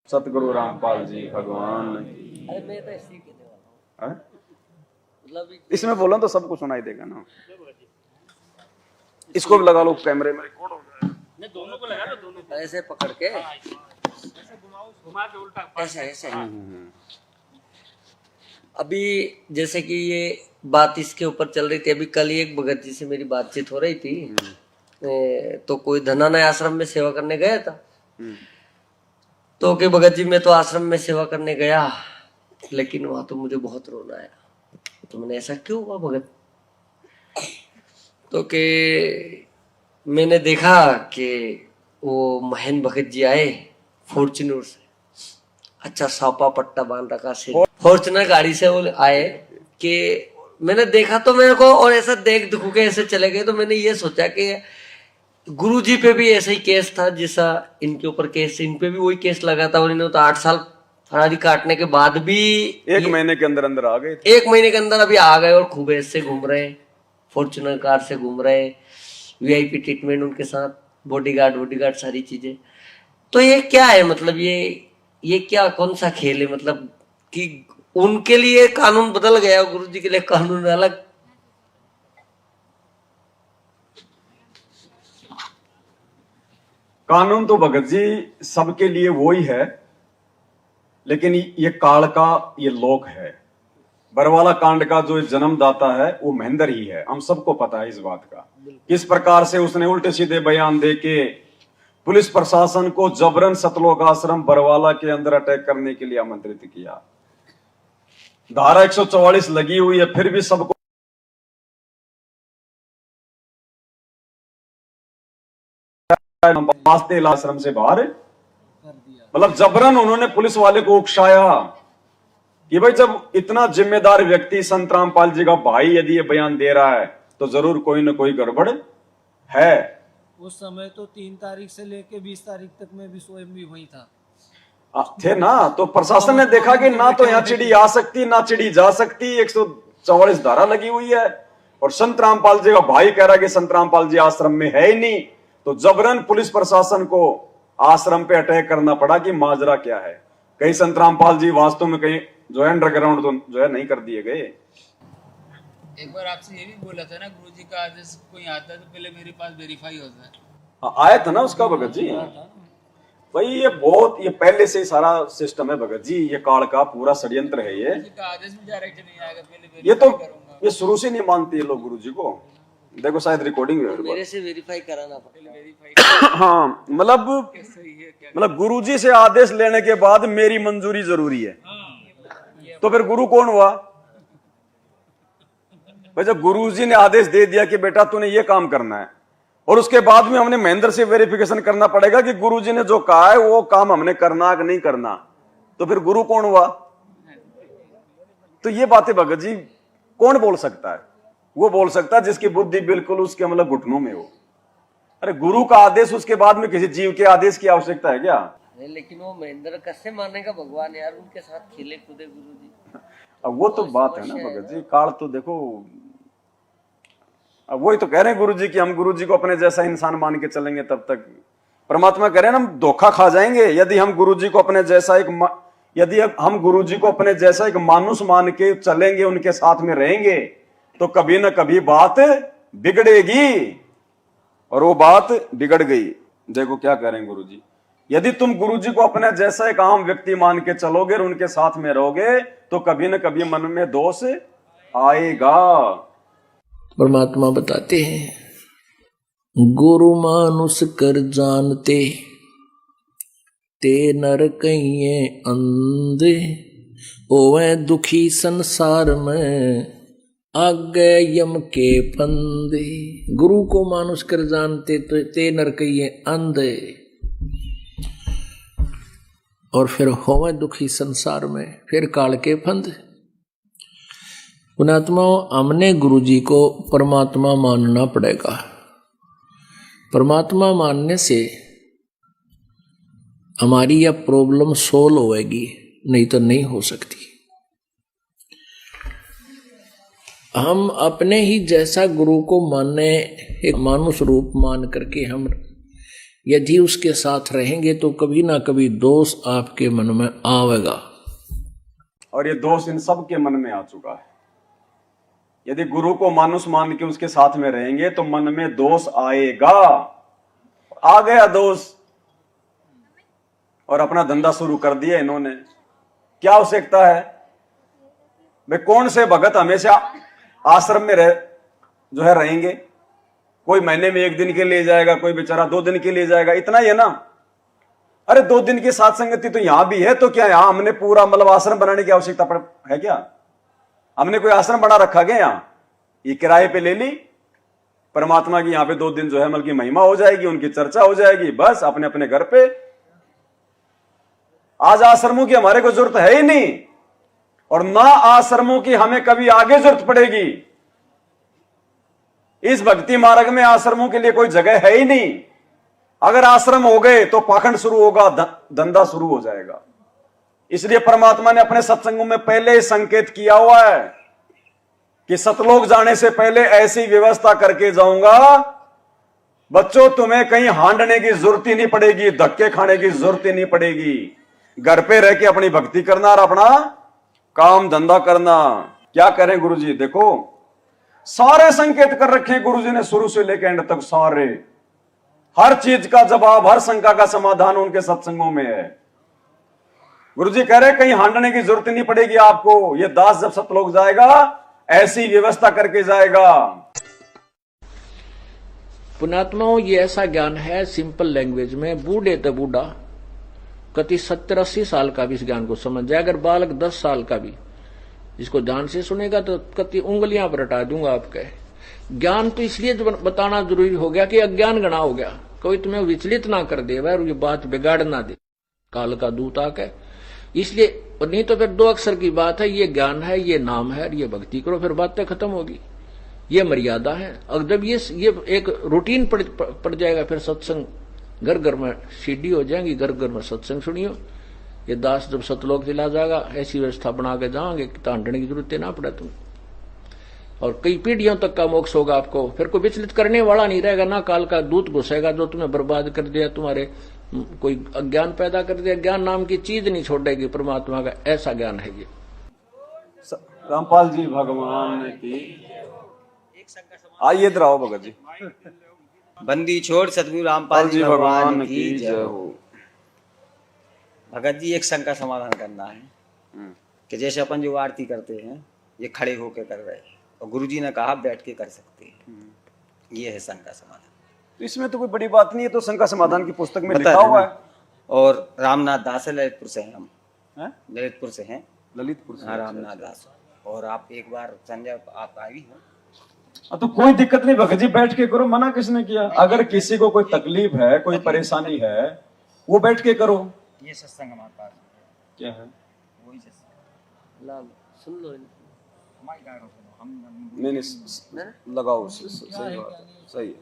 सतगुरु रामपाल जी भगवान की। अरे मैं तो ऐसे ही कहने वाला हूँ, हैं? मतलब इसमें बोलो तो सबको सुनाई देगा ना। इसको भी लगा लो, कैमरे में रिकॉर्ड हो जाएगा। नहीं, दोनों को लगा लो, दोनों को। ऐसे पकड़ के ऐसे घुमाओ, घुमा के उल्टा ऐसे ऐसे। अभी जैसे कि ये बात इसके ऊपर चल रही थी, अभी कल ही एक भगत जी से मेरी बातचीत हो रही थी। तो कोई धनानय आश्रम में सेवा करने गया था, तो कि भगत जी मैं तो आश्रम में सेवा करने गया, लेकिन वहां तो मुझे बहुत रोना आया। तो मैंने ऐसा क्यों हुआ भगत? तो के मैंने देखा कि वो महेंद्र भगत जी आए फॉर्च्यूनर से, अच्छा सापा पट्टा बांध रखा से, फॉर्च्यूनर गाड़ी से वो आए कि मैंने देखा तो मेरे को, और ऐसा देख दुख के ऐसे चले गए। तो मैंने ये सोचा कि गुरु जी पे भी ऐसा ही केस था जैसा इनके ऊपर केस, इन पे भी वही केस लगा था, और इन्होंने तो 8 साल फरारी काटने के बाद भी एक महीने के अंदर अंदर आ गए थे। 1 महीने के अंदर अभी आ गए, और खूब ऐसे घूम रहे, फॉर्च्यूनर कार से घूम रहे, वीआईपी ट्रीटमेंट उनके साथ, बॉडीगार्ड सारी चीजें। तो ये क्या है, मतलब ये क्या, कौन सा खेल है, मतलब कि उनके लिए कानून बदल गया, गुरु जी के लिए कानून अलग। कानून तो भगत जी सबके लिए वो ही है, लेकिन ये काल का ये लोक है। बरवाला कांड का जो जन्मदाता है वो महेंद्र ही है, हम सबको पता है इस बात का। किस प्रकार से उसने उल्टे सीधे बयान देके पुलिस प्रशासन को जबरन सतलोक आश्रम बरवाला के अंदर अटैक करने के लिए आमंत्रित किया। धारा 144 लगी हुई है, फिर भी सबको वास्ते आश्रम से बाहर कर दिया। मतलब जबरन उन्होंने पुलिस वाले को उकसाया कि भाई जब इतना जिम्मेदार व्यक्ति संत रामपाल जी का भाई यदि ये बयान दे रहा है तो जरूर कोई ना कोई गड़बड़ है। उस समय तो 3 तारीख से लेके 20 तारीख तक में भी स्वयं भी वही था, थे ना। तो प्रशासन ने देखा कि ना तो यहाँ चिड़ी आ सकती ना चिड़ी जा सकती, 144 धारा लगी हुई है, और संत रामपाल जी का भाई कह रहा है कि संत रामपाल जी आश्रम में है ही नहीं। तो जबरन पुलिस प्रशासन को आश्रम पे अटैक करना पड़ा कि माजरा क्या है। कहीं संत रामपाल जी वास्तव में कहीं जो है अंडरग्राउंड तो जो है नहीं कर दिए गए। एक बार आपसे ये भी बोला था ना, गुरुजी का आदेश कोई आता है तो पहले मेरे पास वेरीफाई होता है। आया था ना उसका भगत जी। भाई ये बहुत, ये पहले से ही सारा सिस्टम है भगत जी, ये काल का पूरा षड्यंत्र है ये। गुरुजी का आदेश भी डायरेक्ट नहीं आएगा, पहले ये तो करूंगा। ये शुरू से नहीं मानते ये लोग गुरु जी को। देखो शायद रिकॉर्डिंग है मेरे से वेरीफाई कराना पड़ेगा। वेरीफाई हाँ, मतलब गुरु जी से आदेश लेने के बाद मेरी मंजूरी जरूरी है। तो फिर गुरु कौन हुआ भाई? जब गुरु जी ने आदेश दे दिया कि बेटा तूने ये काम करना है, और उसके बाद में हमने महेंद्र से वेरिफिकेशन करना पड़ेगा कि गुरु जी ने जो कहा है वो काम हमने करना कि नहीं करना, तो फिर गुरु कौन हुआ? तो ये बातें भगत जी कौन बोल सकता है? वो बोल सकता है जिसकी बुद्धि बिल्कुल उसके मतलब घुटनों में हो। अरे गुरु का आदेश उसके बाद में किसी जीव के आदेश की आवश्यकता है क्या? अरे लेकिन वो महेंद्र कैसे मानेगा भगवान यार, उनके साथ खेले कूदे गुरु जी। अब वो तो बात है ना भगत जी, काल तो देखो। अब वही तो कह रहे हैं गुरु जी कि हम गुरु जी को अपने जैसा इंसान मान के चलेंगे तब तक परमात्मा कह रहे हैं हम धोखा खा जाएंगे। यदि हम गुरु जी को अपने जैसा एक मानुष मान के चलेंगे, उनके साथ में रहेंगे, तो कभी ना कभी बात बिगड़ेगी, और वो बात बिगड़ गई। देखो क्या कह रहे हैं गुरु जी, यदि तुम गुरु जी को अपने जैसा एक आम व्यक्ति मान के चलोगे और उनके साथ में रहोगे, तो कभी न कभी मन में दोष आएगा। परमात्मा बताते हैं, गुरु मानुष कर जानते ते नर कहिए अंधे, ओवे दुखी संसार में आगे यम के फंदे। गुरु को मानुष कर जानते तो ते नर कहिए अंधे, और फिर होवे दुखी संसार में, फिर काल के फंदे। पुणात्माओं, हमने गुरु जी को परमात्मा मानना पड़ेगा। परमात्मा मानने से हमारी यह प्रॉब्लम सोल्व होएगी, नहीं तो नहीं हो सकती। हम अपने ही जैसा गुरु को माने, एक मानुष रूप मान करके हम यदि उसके साथ रहेंगे तो कभी ना कभी दोष आपके मन में आवेगा। और ये दोष इन सब के मन में आ चुका है। यदि गुरु को मानुष मान के उसके साथ में रहेंगे तो मन में दोष आएगा। आ गया दोष और अपना धंधा शुरू कर दिया इन्होंने। क्या आवश्यकता है वे? कौन से भगत हमेशा आश्रम में जो है रहेंगे? कोई महीने में 1 दिन के लिए जाएगा, कोई बेचारा 2 दिन के लिए जाएगा, इतना ही है ना। अरे 2 दिन की साथ संगति तो यहां भी है, तो क्या यहां हमने पूरा मतलब आश्रम बनाने की आवश्यकता है क्या? हमने कोई आश्रम बना रखा गया? यहां ये किराए पे ले ली, परमात्मा की यहां पे 2 दिन जो है मतलब की महिमा हो जाएगी, उनकी चर्चा हो जाएगी, बस अपने अपने घर पे। आज आश्रमों की हमारे को जरूरत है ही नहीं, और ना आश्रमों की हमें कभी आगे जरूरत पड़ेगी। इस भक्ति मार्ग में आश्रमों के लिए कोई जगह है ही नहीं। अगर आश्रम हो गए तो पाखंड शुरू होगा, धंधा शुरू हो जाएगा। इसलिए परमात्मा ने अपने सत्संगों में पहले ही संकेत किया हुआ है कि सतलोक जाने से पहले ऐसी व्यवस्था करके जाऊंगा, बच्चों तुम्हें कहीं हांडने की जरूरत ही नहीं पड़ेगी, धक्के खाने की जरूरत ही नहीं पड़ेगी। घर पे रह के अपनी भक्ति करना और अपना काम धंधा करना। क्या करें गुरुजी? देखो सारे संकेत कर रखे हैं गुरुजी ने, शुरू से लेकर एंड तक सारे। हर चीज का जवाब, हर शंका का समाधान उनके सत्संगों में है। गुरुजी कह रहे कहीं हांडने की जरूरत नहीं पड़ेगी आपको। ये दास जब सतलोक जाएगा ऐसी व्यवस्था करके जाएगा। पुण्यात्माओं, ये ऐसा ज्ञान है सिंपल लैंग्वेज में, बूढ़े तो बूढ़ा कति 70-80 साल का भी इस ज्ञान को समझ जाए। अगर बालक 10 साल का भी इसको ध्यान से सुनेगा तो कति उंगलियां पर हटा दूंगा आपके। ज्ञान तो इसलिए बताना जरूरी हो गया कि अज्ञान गणा हो गया, कोई तुम्हें विचलित ना कर दे और ये बात बिगाड़ ना दे काल का दूत आके। इसलिए नहीं तो फिर 2 अक्षर की बात है, ये ज्ञान है, ये नाम है, ये भक्ति करो, फिर बातें खत्म होगी। ये मर्यादा है। अगर जब ये एक रूटीन पड़ जाएगा, फिर सत्संग घर घर में सीढ़ी हो जाएंगी, घर घर में सत्संग सुनियो। ये दास जब सतलोक चला जाएगा ऐसी व्यवस्था बना के जाओगे कि तांडने की जरूरत ना पड़े तुम, और कई पीढ़ियों तक का मोक्ष होगा आपको। फिर कोई विचलित करने वाला नहीं रहेगा, ना काल का दूत घुसेगा जो तुम्हें बर्बाद कर दिया, तुम्हारे कोई अज्ञान पैदा कर दिया। ज्ञान नाम की चीज नहीं छोड़ेगी परमात्मा का, ऐसा ज्ञान है ये। रामपाल जी भगवान की आइए इधर आओ भगत जी। बंदी छोड़ सतगुरु रामपाल जी भगवान की जय हो। भगत जी एक संग का समाधान करना है कि जैसे अपन जो आरती करते हैं ये खड़े होकर कर रहे हैं, और गुरुजी ने कहा बैठ के कर सकते हैं। ये है संग का समाधान। तो इसमें तो कोई बड़ी बात नहीं है, तो संग का समाधान की पुस्तक में लिखा हुआ है। और रामनाथ दास है, ललितपुर से हैं हम। ललितपुर से हैं, ललितपुर से। हाँ, रामनाथ दास। और आप एक बार संजय आप आई हो तो कोई दिक्कत नहीं भगत जी, बैठ के करो, मना किसने किया? अगर किसी को कोई तकलीफ है, कोई परेशानी है, वो बैठ के करो। ये सत्संग हमारे पास क्या है? वही सत्संग सुन लो नहीं लगाओ, सही बात है, सही है।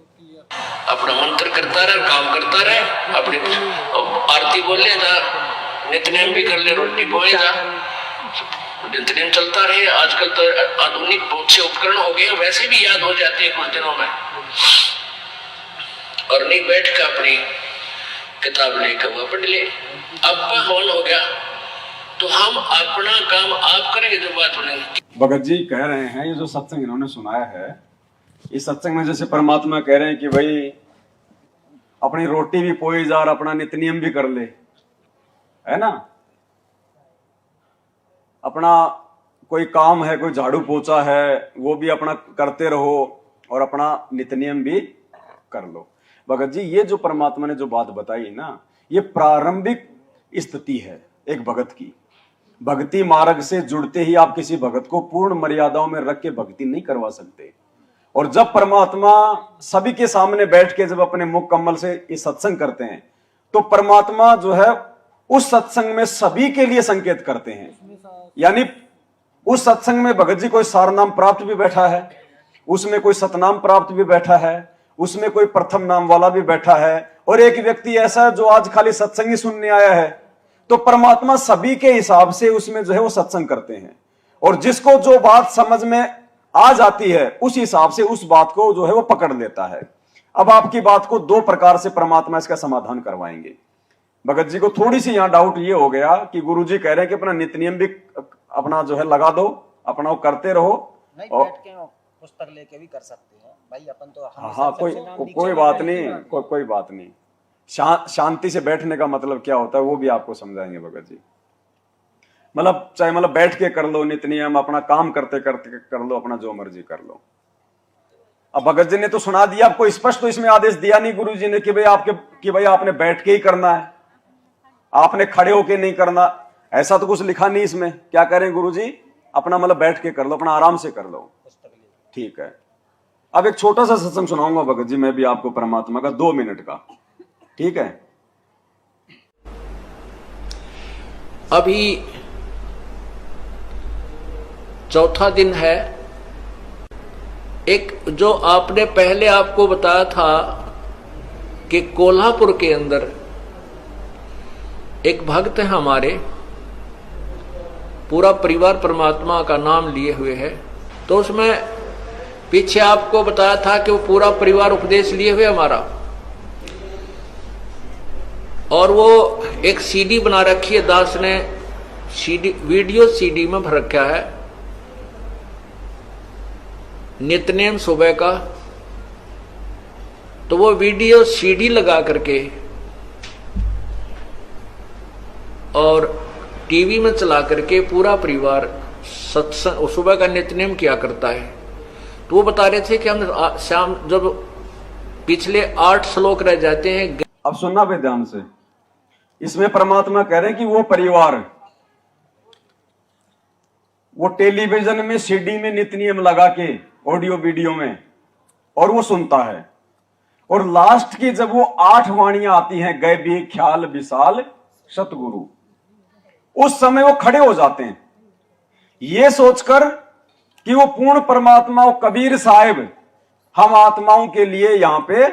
अपना मंत्र करता रहे, काम करता रहे, अपनी आरती बोल ले जा, नित्यनेम भी कर ले, रोटी बोए जा, नित्यनेम चलता रहे। आजकल तो आधुनिक बहुत से उपकरण हो गए, वैसे भी याद हो जाते हैं कुछ दिनों में। और नहीं बैठ कर अपनी किताब लेकर वह पढ़ ले। अब हवन हो गया तो हम अपना काम आप करेंगे, जो बात बनेगी। भगत जी कह रहे हैं ये जो सत्संग इन्होंने सुनाया है, इस सत्संग में जैसे परमात्मा कह रहे हैं कि भाई अपनी रोटी भी पोई जा और अपना नित्यनियम भी कर ले, है ना। अपना कोई काम है, कोई झाड़ू पोछा है, वो भी अपना करते रहो और अपना नित्यनियम भी कर लो। भगत जी ये जो परमात्मा ने जो बात बताई ना, ये प्रारंभिक स्थिति है एक भगत की। भक्ति मार्ग से जुड़ते ही आप किसी भगत को पूर्ण मर्यादाओं में रख के भक्ति नहीं करवा सकते। और जब परमात्मा सभी के सामने बैठ के जब अपने मुख कमल से ये सत्संग करते हैं, तो परमात्मा जो है उस सत्संग में सभी के लिए संकेत करते हैं। यानी उस सत्संग में भगत जी कोई सारनाम प्राप्त भी बैठा है, उसमें कोई सतनाम प्राप्त भी बैठा है, उसमें कोई प्रथम नाम वाला भी बैठा है, और एक व्यक्ति ऐसा है जो आज खाली सत्संग ही सुनने आया है। तो परमात्मा सभी के हिसाब से उसमें जो है वो सत्संग करते हैं, और जिसको जो बात समझ में आ जाती है उस हिसाब से उस बात को जो है वो पकड़ लेता है। अब आपकी बात को दो प्रकार से परमात्मा इसका समाधान करवाएंगे। भगत जी को थोड़ी सी यहां डाउट ये हो गया कि गुरुजी कह रहे हैं कि अपना नित्य नियम भी अपना जो है लगा दो, अपना वो करते रहो। नहीं, और बैठ के पुस्तक लेके भी कर सकते हैं भाई, अपन तो हाँ, कोई बात नहीं, कोई बात नहीं। शांति से बैठने का मतलब क्या होता है वो भी आपको समझाएंगे भगत जी। मतलब चाहे मतलब बैठ के कर लो नित्य नियम, अपना काम करते करते कर लो, अपना जो मर्जी कर लो। अब भगत जी ने तो सुना दिया आपको, स्पष्ट तो इसमें आदेश दिया नहीं गुरु जी ने कि भाई आपने बैठ के ही करना है, आपने खड़े होके नहीं करना, ऐसा तो कुछ लिखा नहीं इसमें। क्या करें गुरु जी, अपना मतलब बैठ के कर लो, अपना आराम से कर लो, ठीक है। अब एक छोटा सा सत्संग सुनाऊंगा भगत जी मैं भी आपको परमात्मा का, 2 मिनट का, ठीक है। अभी चौथा दिन है। एक जो आपने पहले आपको बताया था कि कोल्हापुर के अंदर एक भक्त है हमारे, पूरा परिवार परमात्मा का नाम लिए हुए है, तो उसमें पीछे आपको बताया था कि वो पूरा परिवार उपदेश लिए हुए हमारा, और वो एक सीडी बना रखी है, दास ने सीडी, वीडियो सीडी में भर रखा है, नित्यनेम सुबह का। तो वो वीडियो सीडी लगा करके और टीवी में चला करके पूरा परिवार सत्संग सुबह का नित्यनेम किया करता है। तो वो बता रहे थे कि हम शाम जब पिछले 8 श्लोक रह जाते हैं। अब सुनना पे ध्यान से, इसमें परमात्मा कह रहे हैं कि वो परिवार वो टेलीविजन में सीडी में नित्य नियम लगा के ऑडियो वीडियो में, और वो सुनता है, और लास्ट की जब वो 8 वाणियां आती हैं, गए भी ख्याल विशाल सतगुरु, उस समय वो खड़े हो जाते हैं ये सोचकर कि वो पूर्ण परमात्मा वो कबीर साहिब हम आत्माओं के लिए यहां पे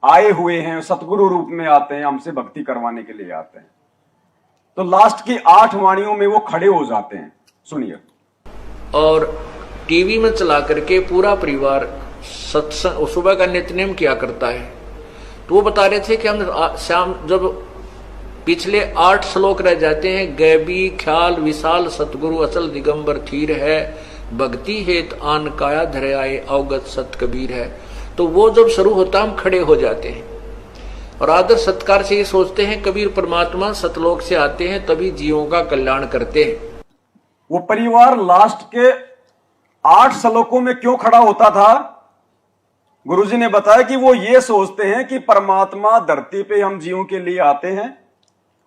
आए हुए हैं, सतगुरु रूप में आते हैं, हमसे भक्ति करवाने के लिए आते हैं। तो लास्ट की 8 वाणियों में वो खड़े हो जाते हैं। सुनिए। और टीवी में चला करके पूरा परिवार सत्संग सुबह का नित्यनेम किया करता है। तो वो बता रहे थे कि हम शाम जब पिछले 8 श्लोक रह जाते हैं, गैबी ख्याल विशाल सतगुरु अचल दिगंबर थीर है, भक्ति हेत आन काया धरे आए अवगत सत कबीर है। तो वो जब शुरू होता हम खड़े हो जाते हैं और आदर सत्कार से ये सोचते हैं कबीर परमात्मा सतलोक से आते हैं तभी जीवों का कल्याण करते हैं। वो परिवार लास्ट के 8 श्लोकों में क्यों खड़ा होता था? गुरुजी ने बताया कि वो ये सोचते हैं कि परमात्मा धरती पे हम जीवों के लिए आते हैं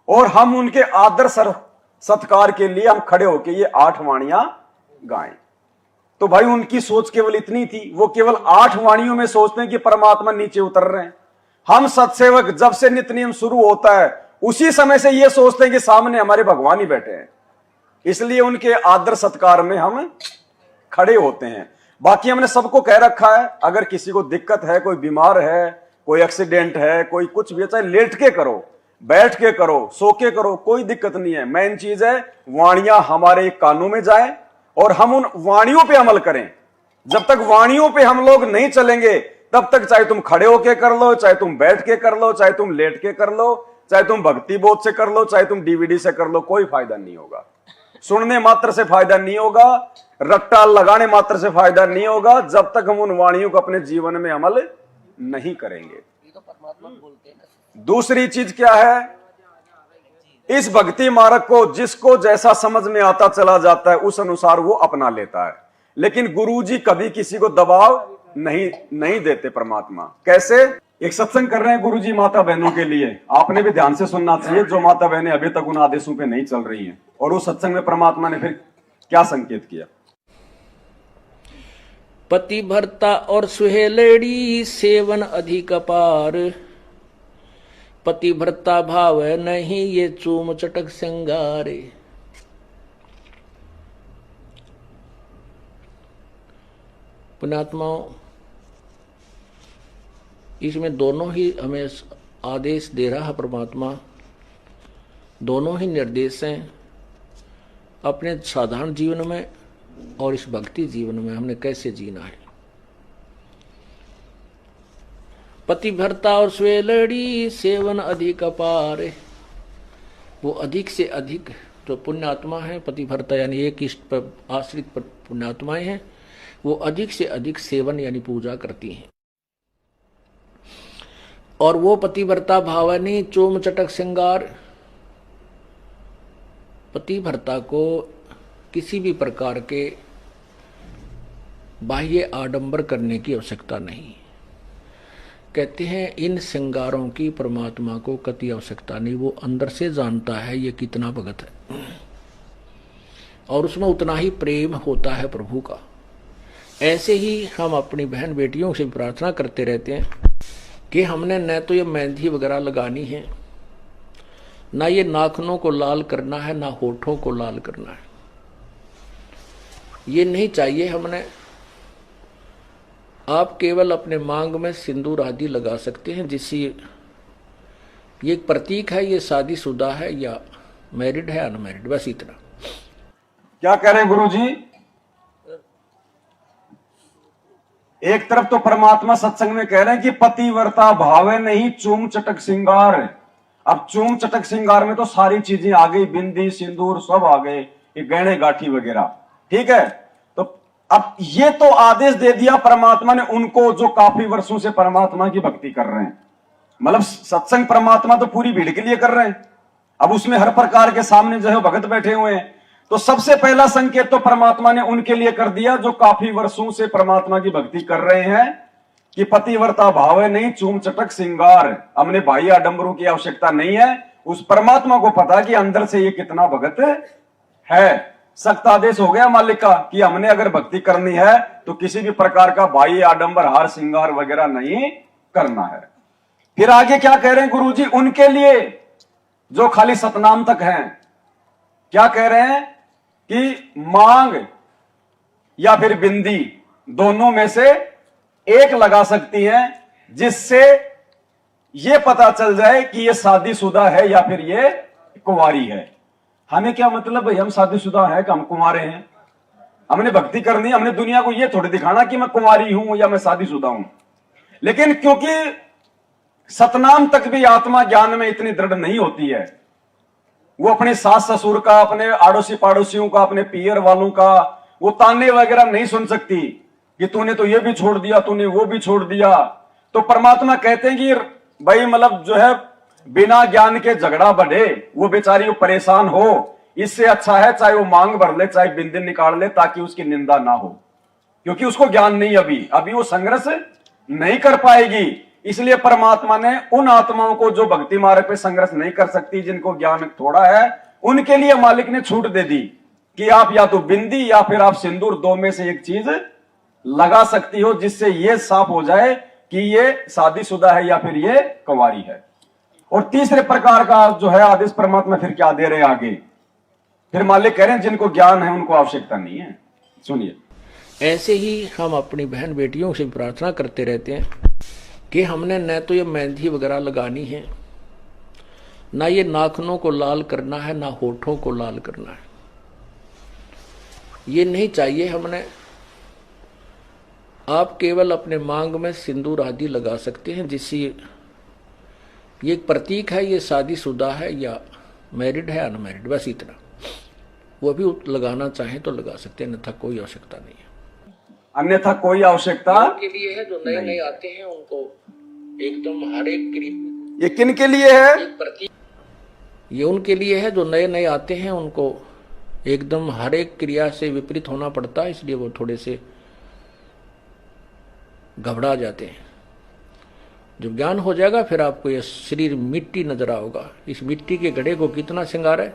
और हम उनके आदर सत्कार के लिए हम खड़े होके ये 8 वाणियां गाएं। तो भाई उनकी सोच केवल इतनी थी, वो केवल 8 वाणियों में सोचते हैं कि परमात्मा नीचे उतर रहे हैं। हम सत्सेवक जब से नित्य नियम शुरू होता है उसी समय से ये सोचते हैं कि सामने हमारे भगवान ही बैठे हैं, इसलिए उनके आदर सत्कार में हम खड़े होते हैं। बाकी हमने सबको कह रखा है, अगर किसी को दिक्कत है, कोई बीमार है, कोई एक्सीडेंट है, कोई कुछ भी, चाहे लेट के करो, बैठ के करो, सो के करो, कोई दिक्कत नहीं है। मेन चीज है वाणियां हमारे कानों में जाए और हम उन वाणियों पे अमल करें। जब तक वाणियों पे हम लोग नहीं चलेंगे तब तक चाहे तुम खड़े होके कर लो, चाहे तुम बैठ के कर लो, चाहे तुम लेट के कर लो, चाहे तुम भक्ति बोध से कर लो, चाहे तुम डीवीडी से कर लो, कोई फायदा नहीं होगा। सुनने मात्र से फायदा नहीं होगा, रट्टा लगाने मात्र से फायदा नहीं होगा, जब तक हम उन वाणियों को अपने जीवन में अमल नहीं करेंगे। दूसरी चीज क्या है, इस भक्ति मार्ग को जिसको जैसा समझ में आता चला जाता है उस अनुसार वो अपना लेता है, लेकिन गुरुजी कभी किसी को दबाव नहीं देते। परमात्मा कैसे? एक सत्संग कर रहे हैं गुरुजी माता बहनों के लिए, आपने भी ध्यान से सुनना चाहिए, जो माता बहनें अभी तक उन आदेशों पे नहीं चल रही हैं। और उस सत्संग में परमात्मा ने फिर क्या संकेत किया? पति भरता और सुहेलड़ी सेवन अधिक अपार, पति भरता भाव नहीं ये चूम चटक सिंगारे। पुण्यात्माओं, इसमें दोनों ही हमें आदेश दे रहा है परमात्मा, दोनों ही निर्देश हैं। अपने साधारण जीवन में और इस भक्ति जीवन में हमने कैसे जीना है। पतिव्रता और स्वेलड़ी सेवन अधिक अपार। वो अधिक से अधिक जो पुण्यात्मा है, पतिव्रता यानी एक इष्ट पर आश्रित पर पुण्यात्माएं हैं, वो अधिक से अधिक सेवन यानी पूजा करती हैं। और वो पतिव्रता भावनी चोम चटक श्रृंगार, पतिव्रता को किसी भी प्रकार के बाह्य आडंबर करने की आवश्यकता नहीं। कहते हैं इन श्रृंगारों की परमात्मा को कति आवश्यकता नहीं, वो अंदर से जानता है ये कितना भगत है और उसमें उतना ही प्रेम होता है प्रभु का। ऐसे ही हम अपनी बहन बेटियों से प्रार्थना करते रहते हैं कि हमने न तो ये मेहंदी वगैरह लगानी है, ना ये नाखूनों को लाल करना है, ना होठों को लाल करना है। ये नहीं चाहिए हमने। आप केवल अपने मांग में सिंदूर आदि लगा सकते हैं, जिससे ये एक प्रतीक है, ये शादीशुदा है या मैरिड है अनमैरिड, बस इतना। क्या कह रहे हैं गुरु जी? एक तरफ तो परमात्मा सत्संग में कह रहे हैं कि पतिव्रता भावे नहीं चूम चटक श्रृंगार। अब चूम चटक श्रृंगार में तो सारी चीजें आ गई, बिंदी सिंदूर सब आ गए, ये गहने गाठी वगैरह, ठीक है। तो अब ये तो आदेश दे दिया परमात्मा ने उनको जो काफी वर्षों से परमात्मा की भक्ति कर रहे हैं। मतलब सत्संग परमात्मा तो पूरी भीड़ के लिए कर रहे हैं, अब उसमें हर प्रकार के सामने जो है भगत बैठे हुए हैं। तो सबसे पहला संकेत तो परमात्मा ने उनके लिए कर दिया जो काफी वर्षों से परमात्मा की भक्ति कर रहे हैं कि पतिव्रता भाव नहीं चूम चटक श्रृंगार। हमने बाह्य आडंबरों की आवश्यकता नहीं है, उस परमात्मा को पता कि अंदर से ये कितना भगत है। सख्त आदेश हो गया मालिक का कि हमने अगर भक्ति करनी है तो किसी भी प्रकार का बाह्य आडंबर हार श्रृंगार वगैरह नहीं करना है। फिर आगे क्या कह रहे हैं गुरु जी? उनके लिए जो खाली सतनाम तक हैं, क्या कह रहे हैं कि मांग या फिर बिंदी दोनों में से एक लगा सकती हैं, जिससे यह पता चल जाए कि यह शादीशुदा है या फिर यह कुंवारी है। हमें क्या मतलब भाई, हम शादीशुदा है कि हम कुंवारे हैं? हमने भक्ति करनी, हमने दुनिया को यह थोड़ी दिखाना कि मैं कुंवारी हूं या मैं शादीशुदा हूं। लेकिन क्योंकि सतनाम तक भी आत्मा ज्ञान में इतनी दृढ़ नहीं होती है, वो अपने सास ससुर का, अपने आड़ोसी पाड़ोसियों का, अपने पियर वालों का वो ताने वगैरह नहीं सुन सकती कि तूने तो ये भी छोड़ दिया, तूने वो भी छोड़ दिया। तो परमात्मा कहते हैं कि भाई मतलब जो है बिना ज्ञान के झगड़ा बढ़े, वो बेचारी वो परेशान हो, इससे अच्छा है चाहे वो मांग भर ले, चाहे बिंदी निकाल ले, ताकि उसकी निंदा ना हो, क्योंकि उसको ज्ञान नहीं, अभी वो संघर्ष नहीं कर पाएगी। इसलिए परमात्मा ने उन आत्माओं को जो भक्ति मार्ग पे संघर्ष नहीं कर सकती, जिनको ज्ञान थोड़ा है, उनके लिए मालिक ने छूट दे दी कि आप या तो बिंदी या फिर आप सिंदूर, दो में से एक चीज लगा सकती हो, जिससे यह साफ हो जाए कि ये शादीशुदा है या फिर ये कुंवारी है। और तीसरे प्रकार का जो है आदेश परमात्मा फिर क्या दे रहे हैं आगे? फिर मालिक कह रहे हैं जिनको ज्ञान है उनको आवश्यकता नहीं है। सुनिए, ऐसे ही हम अपनी बहन बेटियों से प्रार्थना करते रहते हैं कि हमने न तो ये मेहंदी वगैरह लगानी है, ना ये नाखूनों को लाल करना है, ना होठों को लाल करना है। ये नहीं चाहिए हमने। आप केवल अपने मांग में सिंदूर आदि लगा सकते हैं, जिससे ये एक प्रतीक है, ये शादीशुदा है या मैरिड है अनमैरिड, बस इतना। वो भी लगाना चाहें तो लगा सकते हैं, अन्यथा कोई आवश्यकता नहीं है। अन्यथा कोई आवश्यकता के लिए है जो नए नए आते हैं उनको एकदम हर एक क्रिया। ये किन के लिए है? ये उनके लिए है जो नए नए आते हैं, उनको एकदम हर एक क्रिया से विपरीत होना पड़ता है, इसलिए वो थोड़े से घबरा जाते हैं। जब ज्ञान हो जाएगा फिर आपको ये शरीर मिट्टी नजर आओगा। इस मिट्टी के घड़े को कितना श्रृंगार है,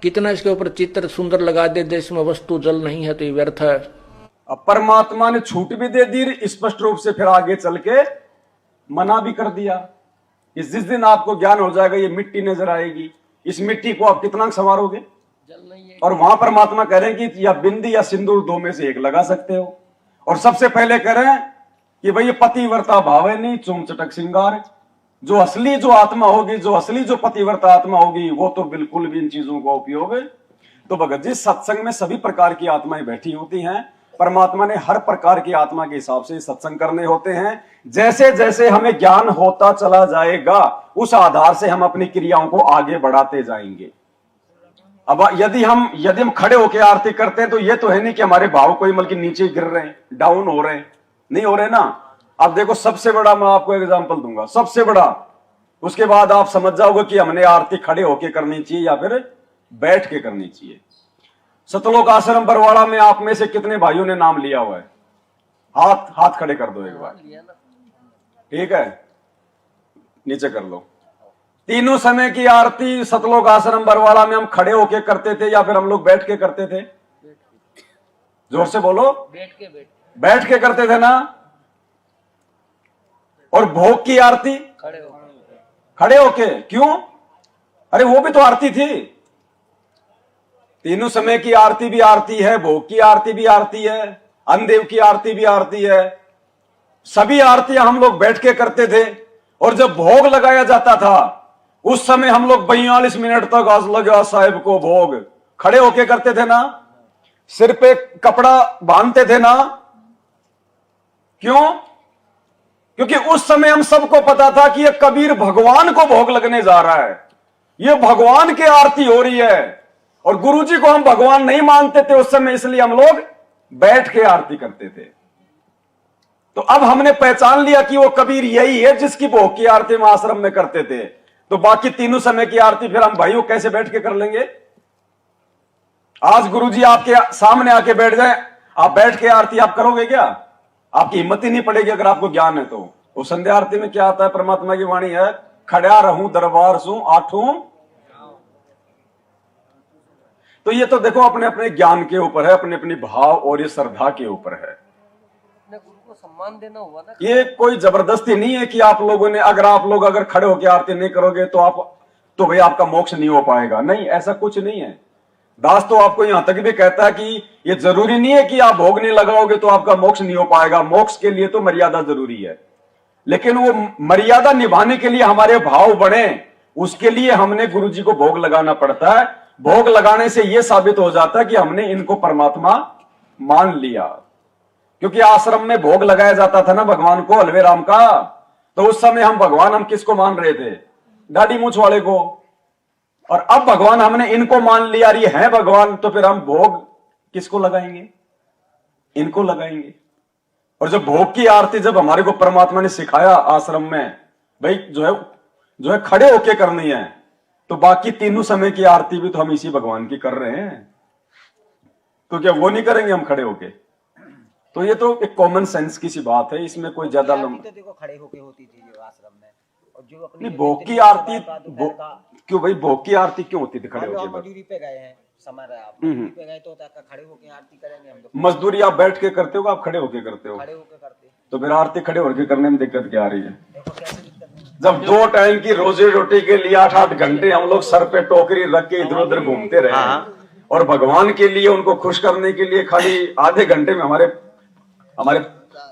कितना इसके ऊपर चित्र सुंदर लगा दे, इसमें वस्तु जल नहीं है तो ये व्यर्थ है। अब परमात्मा ने छूट भी दे दी स्पष्ट रूप से, फिर आगे चल के मना भी कर दिया कि जिस दिन आपको ज्ञान हो जाएगा ये मिट्टी नजर आएगी, इस मिट्टी को आप कितना संवारोगे? जल नहीं है। और वहां परमात्मा कह रहे हैं कि या बिंदी या सिंदूर, दो में से एक लगा सकते हो। और सबसे पहले कह रहे हैं कि भाई ये पतिव्रता भाव नहीं चूम चटक श्रृंगार। जो असली जो आत्मा होगी, जो असली जो पतिव्रता आत्मा होगी, वो तो बिल्कुल भी इन चीजों का उपयोग। तो भगत जी, सत्संग में सभी प्रकार की आत्माएं बैठी होती हैं, परमात्मा ने हर प्रकार की आत्मा के हिसाब से सत्संग करने होते हैं। जैसे जैसे हमें ज्ञान होता चला जाएगा उस आधार से हम अपनी क्रियाओं को आगे बढ़ाते जाएंगे। अब यदि हम खड़े होकर आरती करते हैं तो ये तो है नहीं कि हमारे भाव कोई बल्कि नीचे गिर रहे हैं, डाउन हो रहे हैं, नहीं हो रहे ना। अब देखो सबसे बड़ा मैं आपको एग्जांपल दूंगा, सबसे बड़ा, उसके बाद आप समझ जाओगे कि हमने आरती खड़े होके करनी चाहिए या फिर बैठ के करनी चाहिए। सतलोक आश्रम बरवाड़ा में आप में से कितने भाइयों ने नाम लिया हुआ है? हाथ खड़े कर दो एक बार, ठीक है, नीचे कर लो। तीनों समय की आरती सतलोक आश्रम बरवाड़ा में हम खड़े होके करते थे या फिर हम लोग बैठ के करते थे? जोर से बोलो। बैठ के करते थे ना। और भोग की आरती खड़े होके, क्यों? अरे वो भी तो आरती थी। तीनों समय की आरती भी आरती है, भोग की आरती भी आरती है, अन्नदेव की आरती भी आरती है। सभी आरतियां हम लोग बैठ के करते थे। और जब भोग लगाया जाता था उस समय हम लोग 42 मिनट तक आज लगा साहिब को भोग खड़े होके करते थे ना। सिर पे कपड़ा बांधते थे ना। क्यों? क्योंकि उस समय हम सबको पता था कि ये कबीर भगवान को भोग लगने जा रहा है, ये भगवान की आरती हो रही है। और गुरुजी को हम भगवान नहीं मानते थे उस समय, इसलिए हम लोग बैठ के आरती करते थे। तो अब हमने पहचान लिया कि वो कबीर यही है जिसकी भोग की आरती हम आश्रम में करते थे। तो बाकी तीनों समय की आरती फिर हम भाइयों कैसे बैठ के कर लेंगे? आज गुरुजी आपके सामने आके बैठ जाए, आप बैठ के आरती आप करोगे क्या? आपकी हिम्मत ही नहीं पड़ेगी अगर आपको ज्ञान है तो। वो संध्या आरती में क्या आता है? परमात्मा की वाणी है, खड़ा रहूं दरबार सू आठों। तो ये तो देखो अपने अपने ज्ञान के ऊपर है, अपने अपने भाव और ये श्रद्धा के ऊपर है। गुरु को सम्मान देना हुआ ना। ये कोई जबरदस्ती नहीं है कि आप लोगों ने अगर खड़े होकर आरती नहीं करोगे तो भाई आपका मोक्ष नहीं हो पाएगा। नहीं, ऐसा कुछ नहीं है। दास तो आपको यहां तक भी कहता है कि ये जरूरी नहीं है कि आप भोग नहीं लगाओगे तो आपका मोक्ष नहीं हो पाएगा। मोक्ष के लिए तो मर्यादा जरूरी है, लेकिन वो मर्यादा निभाने के लिए हमारे भाव बढ़े, उसके लिए हमने गुरुजी को भोग लगाना पड़ता है। भोग लगाने से यह साबित हो जाता है कि हमने इनको परमात्मा मान लिया। क्योंकि आश्रम में भोग लगाया जाता था ना भगवान को, हलवे राम का, तो उस समय हम किसको मान रहे थे? दाढ़ी मूछ वाले को। और अब भगवान हमने इनको मान लिया, ये है भगवान, तो फिर हम भोग किसको लगाएंगे? इनको लगाएंगे। और जब भोग की आरती जब हमारे को परमात्मा ने सिखाया आश्रम में, भाई जो है खड़े होके करनी है, तो बाकी तीनों समय की आरती भी तो हम इसी भगवान की कर रहे हैं, तो क्या वो नहीं करेंगे हम खड़े होके? तो ये तो एक कॉमन सेंस की सी बात है, इसमें कोई ज्यादा तो देखो खड़े होके होती थी जो आश्रम में। और जो अपनी भोग की आरती क्यों भाई? भोग की आरती क्यों होती थी खड़े होके? मजदूरी पे गए हैं, समझ रहे आप, मजदूरी पे गए तो खड़े होके आरती करेंगे हम लोग। मजदूरी आप बैठ के करते हो, आप खड़े होके करते हो? खड़े होके करते। तो फिर आरती खड़े होके करने में दिक्कत क्या आ रही है? देखो कैसे दिक्कत है। जब 2 टाइम की रोजी रोटी के लिए 8-8 घंटे हम लोग सर पे टोकरी रख के इधर उधर घूमते रहे, और भगवान के लिए, उनको खुश करने के लिए खाली आधे घंटे में हमारे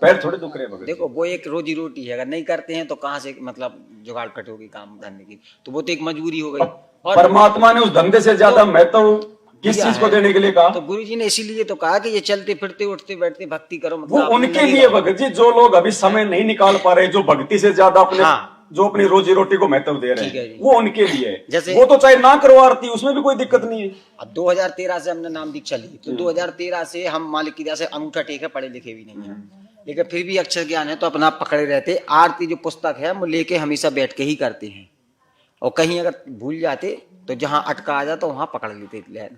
पैर थोड़े दुख रहे हैं। देखो वो एक रोजी रोटी है, अगर नहीं करते हैं तो कहाँ से मतलब जुगाड़ कट होगी काम धंधे की? तो वो तो एक मजबूरी हो गई। और परमात्मा ने उस धंधे से ज्यादा महत्व किस चीज को देने के लिए कहा? तो गुरुजी ने इसीलिए तो कहा कि ये चलते फिरते उठते बैठते भक्ति करो। वो उनके लिए भगत जी, जो लोग अभी समय नहीं निकाल पा रहे, जो भक्ति से ज्यादा जो अपनी रोजी रोटी को महत्व दे रहे हैं, वो उनके लिए है। जैसे वो तो चाहे ना करो आरती, उसमें भी कोई दिक्कत नहीं है। अब 2013 से हमने नाम दीक्षा ली, तो 2013 से हम मालिक की दया से अंगूठा टेके, पढ़े लिखे भी नहीं है, लेकिन फिर भी अक्षर ज्ञान है तो अपना पकड़े रहते। आरती जो पुस्तक है वो लेके हमेशा बैठ के ही करते हैं, और कहीं अगर भूल जाते तो जहां अटका आ जाता वहां पकड़ लेते लहर।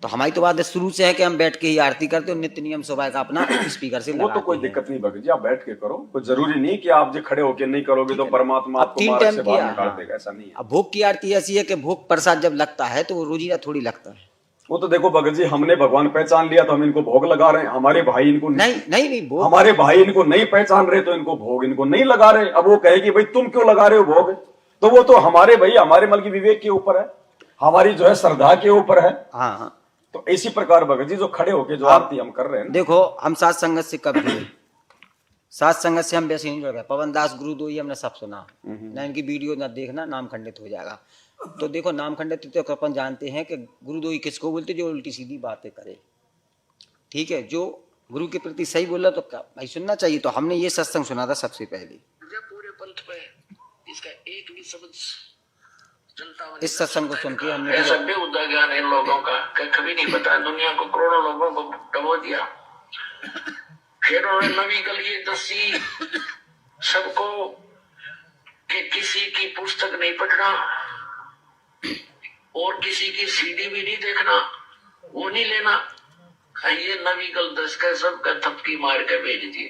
तो हमारी तो बात शुरू से है कि हम बैठ के ही आरती करते और नित्य नियम सुबह का अपना स्पीकर से वो तो कोई दिक्कत नहीं भगत जी, आप बैठ के करो, कोई जरूरी नहीं कि आप जो खड़े होके नहीं करोगे तो परमात्मा आपको 3 मार्ग टाइम से बाहर निकाल देगा, ऐसा नहीं है। अब भोग की आरती ऐसी है कि भोग प्रसाद जब लगता है तो वो रोजीना थोड़ी लगता है। वो तो देखो भगत जी, हमने भगवान पहचान लिया तो हम इनको भोग लगा रहे हैं। हमारे भाई इनको नहीं भोग, हमारे भाई इनको नहीं पहचान रहे तो इनको भोग इनको नहीं लगा रहे। अब वो कहे कि भाई तुम क्यों लगा रहे हो भोग? तो वो तो हमारे मल की विवेक के ऊपर है, हमारी जो है श्रद्धा के ऊपर है। हाँ। तो इसी प्रकार भगत जी जो खड़े होके जो आरती हम कर रहे हैं, देखो हम सात संगत से कब जुड़े? सात संगत से हम वैसे नहीं जुड़ गए। पवन दास गुरुदोई हमने सब सुना, ना इनकी वीडियो ना देखना, नाम खंडित हो जाएगा। तो देखो नाम खंडित तो अपन जानते हैं कि गुरुदोई किसको बोलते? जो उल्टी सीधी बातें करे, ठीक है, जो गुरु के प्रति सही बोला तो भाई सुनना चाहिए। तो हमने ये सत्संग सुना था सबसे पहले। पूरे पंथ पे इसका एक भी शब्द जनता में इस सत्संग को सुन के हमने ऐसा बेहुदा ज्ञान इन लोगों का कभी नहीं पता। दुनिया को करोड़ों लोगों को डबो दिया। फिर उन्होंने नवी कल ये दसी सबको कि किसी की पुस्तक नहीं पढ़ना और किसी की सीडी भी नहीं देखना, वो नहीं लेना। ये नवी कल 10 का सबका थपकी मार के भेज दिए।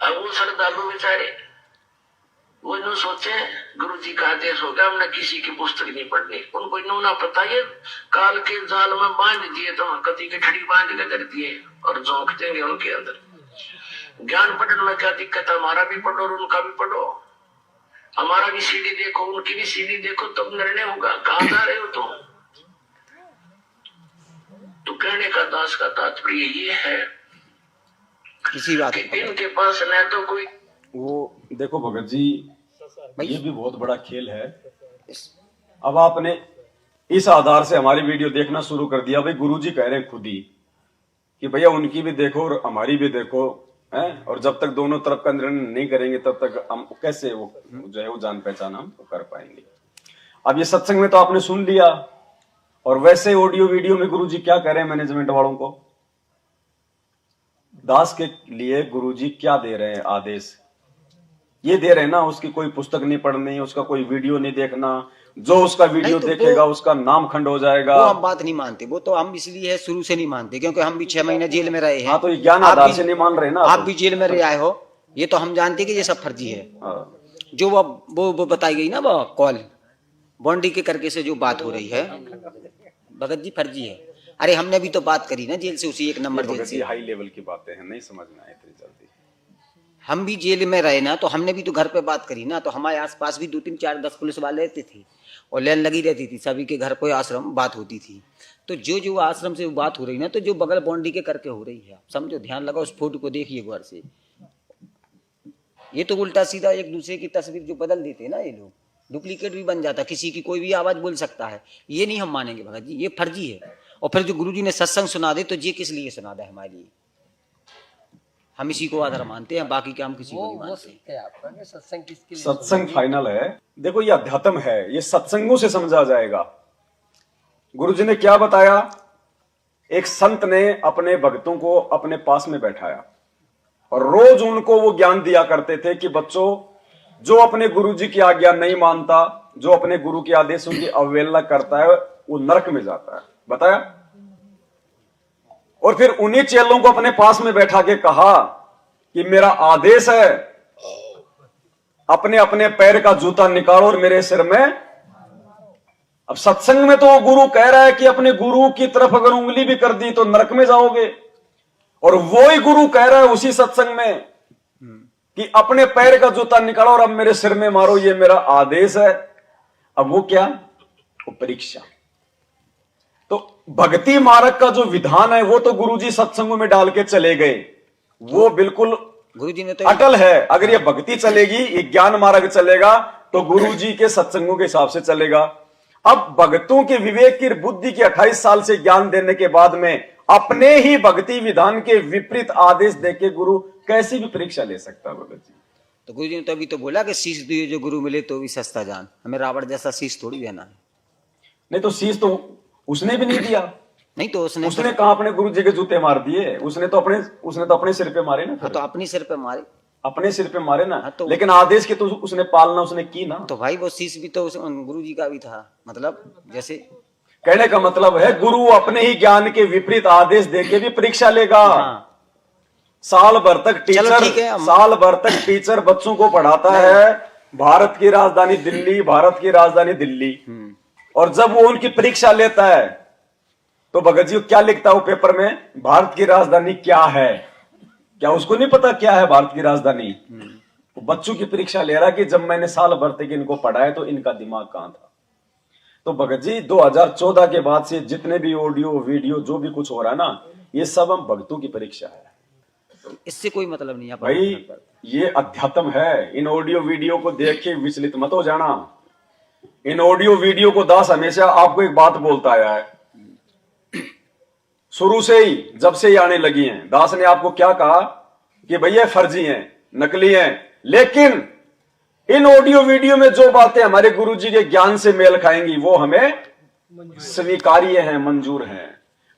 अब वो श्रद्धालु बेचारे वो नो सोचे गुरु जी का आदेश हो गया, हमने किसी की पुस्तक नहीं पढ़नी। उनको इन्हों ना पता ये काल के जाल में बांध दिए तो कति की ठड़ी बांध के कर दिए और झोंक देंगे उनके अंदर। ज्ञान पढ़ने में क्या दिक्कत है? हमारा भी पढ़ो और उनका भी पढ़ो। हमारा भी सीडी देखो, उनकी भी सीडी देखो, तब निर्णय होगा। कहाँ जा रहे हो तुम? तो कहने का दास का तात्पर्य ये है इसी बात कि इनके पास न तो कोई वो देखो भगत जी, ये भी बहुत बड़ा खेल है। अब आपने इस आधार से हमारी वीडियो देखना शुरू कर दिया। भाई गुरुजी कह रहे हैं खुद ही कि भैया उनकी भी देखो और हमारी भी देखो, हैं? और जब तक दोनों तरफ का निर्णय नहीं करेंगे तब तक हम कैसे वो जो है वो जान पहचान हम कर पाएंगे। अब ये सत्संग में तो आपने सुन लिया, और वैसे ऑडियो वीडियो में गुरुजी क्या कह रहे हैं मैनेजमेंट वालों को? दास के लिए गुरुजी क्या दे रहे हैं आदेश? ये दे रहे हैं ना, उसकी कोई पुस्तक नहीं पढ़नी, उसका कोई वीडियो नहीं देखना, जो उसका वीडियो तो देखेगा उसका नाम खंड हो जाएगा। वो हम बात नहीं मानते। वो तो हम इसलिए है शुरू से नहीं मानते क्योंकि हम भी 6 महीने जेल में रहे हैं। हाँ, तो ये ज्ञान आधार से नहीं मान रहे ना आप भी जेल में रहे आए हो। ये तो हम जानते कि ये सब फर्जी है। जो वो बताई गई ना वो कॉल बॉन्डी के करके से जो बात हो रही है भगत जी फर्जी है। अरे हमने भी तो बात करी ना जेल से, उसी 1 नंबर जेल से। हाई लेवल की बातें हैं, नहीं समझ में आए इतनी जल्दी। हम भी जेल में रहे ना, तो हमने भी तो घर पे बात करी ना। तो हमारे आसपास भी 2 3 4 10 पुलिस वाले रहते थे और लाइन लगी रहती थी। सभी के घर पे आश्रम बात होती थी। तो जो आश्रम से बात हो रही ना, तो जो बगल बॉन्डी के करके हो रही है, समझो, ध्यान लगाओ, उस फोटो को देखिए गौर से। ये तो उल्टा सीधा एक दूसरे की तस्वीर जो बदल देते ना ये लोग, डुप्लीकेट भी बन जाता। किसी की कोई भी आवाज बोल सकता है। ये नहीं हम मानेंगे भगत जी, ये फर्जी है। और फिर जो गुरुजी ने सत्संग सुना दे तो ये किस लिए सुना दे? हमारे लिए हम इसी को आधार मानते हैं, बाकी क्या हम किसी को नहीं मानते। सत्संग किसके लिए? सत्संग फाइनल है। देखो ये अध्यात्म है, ये सत्संगों से समझा जाएगा। गुरुजी ने क्या बताया? एक संत ने अपने भक्तों को अपने पास में बैठाया और रोज उनको वो ज्ञान दिया करते थे कि बच्चों, जो अपने गुरुजी की आज्ञा नहीं मानता, जो अपने गुरु के आदेशों की अवहेलना करता है, वो नरक में जाता है। बताया। और फिर उन्हीं चेलों को अपने पास में बैठा के कहा कि मेरा आदेश है, अपने अपने पैर का जूता निकालो और मेरे सिर में। अब सत्संग में तो वो गुरु कह रहा है कि अपने गुरु की तरफ अगर उंगली भी कर दी तो नरक में जाओगे, और वो ही गुरु कह रहा है उसी सत्संग में कि अपने पैर का जूता निकालो और अब मेरे सिर में मारो, ये मेरा आदेश है। अब वो क्या? वो परीक्षा। तो भक्ति मार्ग का जो विधान है वो तो गुरुजी सत्संगों में डाल के चले गए, वो बिल्कुल गुरुजी ने तो अटल है। अगर ये भक्ति चलेगी, ये ज्ञान मार्ग चलेगा, तो गुरुजी के सत्संगों के हिसाब से चलेगा। अब भक्तों के विवेक की बुद्धि के 28 साल से ज्ञान देने के बाद में अपने ही भक्ति विधान के विपरीत आदेश देके गुरु कैसी भी परीक्षा ले सकता है? भगत जी, तो गुरुजी ने तो अभी तो बोला कि शीश दिए जो गुरु मिले तो भी सस्ता जान। हमें रावण जैसा शीश थोड़ी देना है। नहीं तो शीश तो उसने भी नहीं दिया। नहीं तो उसने कहा अपने गुरु जी के जूते मार दिए? उसने तो अपने सिर पे मारे ना। तो अपने सिर पे मारे, अपने सिर पे मारे ना। तो लेकिन आदेश की तो उसने पालना उसने की ना। तो भाई वो शीश भी तो गुरु जी का भी था। मतलब जैसे कहने का मतलब है गुरु अपने ही ज्ञान के विपरीत आदेश देके भी परीक्षा लेगा। हाँ। साल भर तक टीचर बच्चों को पढ़ाता है, भारत की राजधानी दिल्ली। और जब वो उनकी परीक्षा लेता है तो भगत जी क्या लिखता है वो पेपर में? भारत की राजधानी क्या है? क्या उसको नहीं पता क्या है भारत की राजधानी? वो बच्चों की परीक्षा ले रहा कि जब मैंने साल भर तक इनको पढ़ाया तो इनका दिमाग कहां था? तो भगत जी 2014 के बाद से जितने भी ऑडियो वीडियो जो भी कुछ हो रहा है ना, ये सब हम भक्तों की परीक्षा है। इससे कोई मतलब नहीं है भाई, ये अध्यात्म है। इन ऑडियो वीडियो को देख के विचलित मत हो जाना। इन ऑडियो वीडियो को दास हमेशा आपको एक बात बोलता आया है, शुरू से ही, जब से ही आने लगी हैं। दास ने आपको क्या कहा कि भैया फर्जी हैं, नकली हैं, लेकिन इन ऑडियो वीडियो में जो बातें हमारे गुरुजी के ज्ञान से मेल खाएंगी वो हमें स्वीकार्य हैं, मंजूर हैं।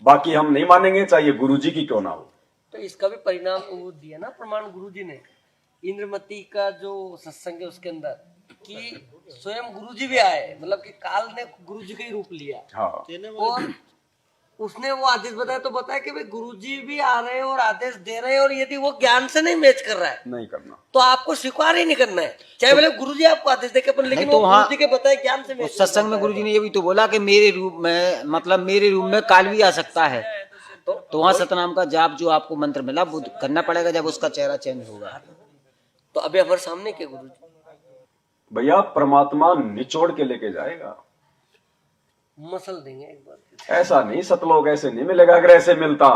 बाकी हम नहीं मानेंगे, चाहे गुरुजी की क्यों ना हो। तो इसका भी परिणाम वो दिया ना प्रमाण गुरुजी ने, इंद्रमती का जो सत्संग है उसके अंदर, कि स्वयं गुरुजी भी आए, मतलब कि काल ने गुरुजी का ही रूप लिया। हाँ। और उसने वो आदेश बताया, तो बताया कि भाई गुरुजी भी आ रहे हैं और आदेश दे रहे हैं, और यदि वो ज्ञान से नहीं मैच कर रहा है नहीं करना, तो आपको स्वीकार ही नहीं करना है, चाहे भले गुरुजी आपको आदेश देके, पर लेकिन तो वो वहाँ गुरुजी के बताए ज्ञान से मैच। उस सत्संग में गुरुजी ने ये भी तो बोला कि मेरे रूप में, मतलब मेरे रूप में काल भी आ सकता है। तो वहाँ सतनाम का जाप जो आपको मंत्र मिला वो करना पड़ेगा जब उसका चेहरा चेंज होगा। तो अभी हमारे सामने क्या गुरुजी भैया परमात्मा निचोड़ के लेके जाएगा, मसल देंगे एक बार। ऐसा नहीं, सतलोक ऐसे नहीं मिलेगा। अगर ऐसे मिलता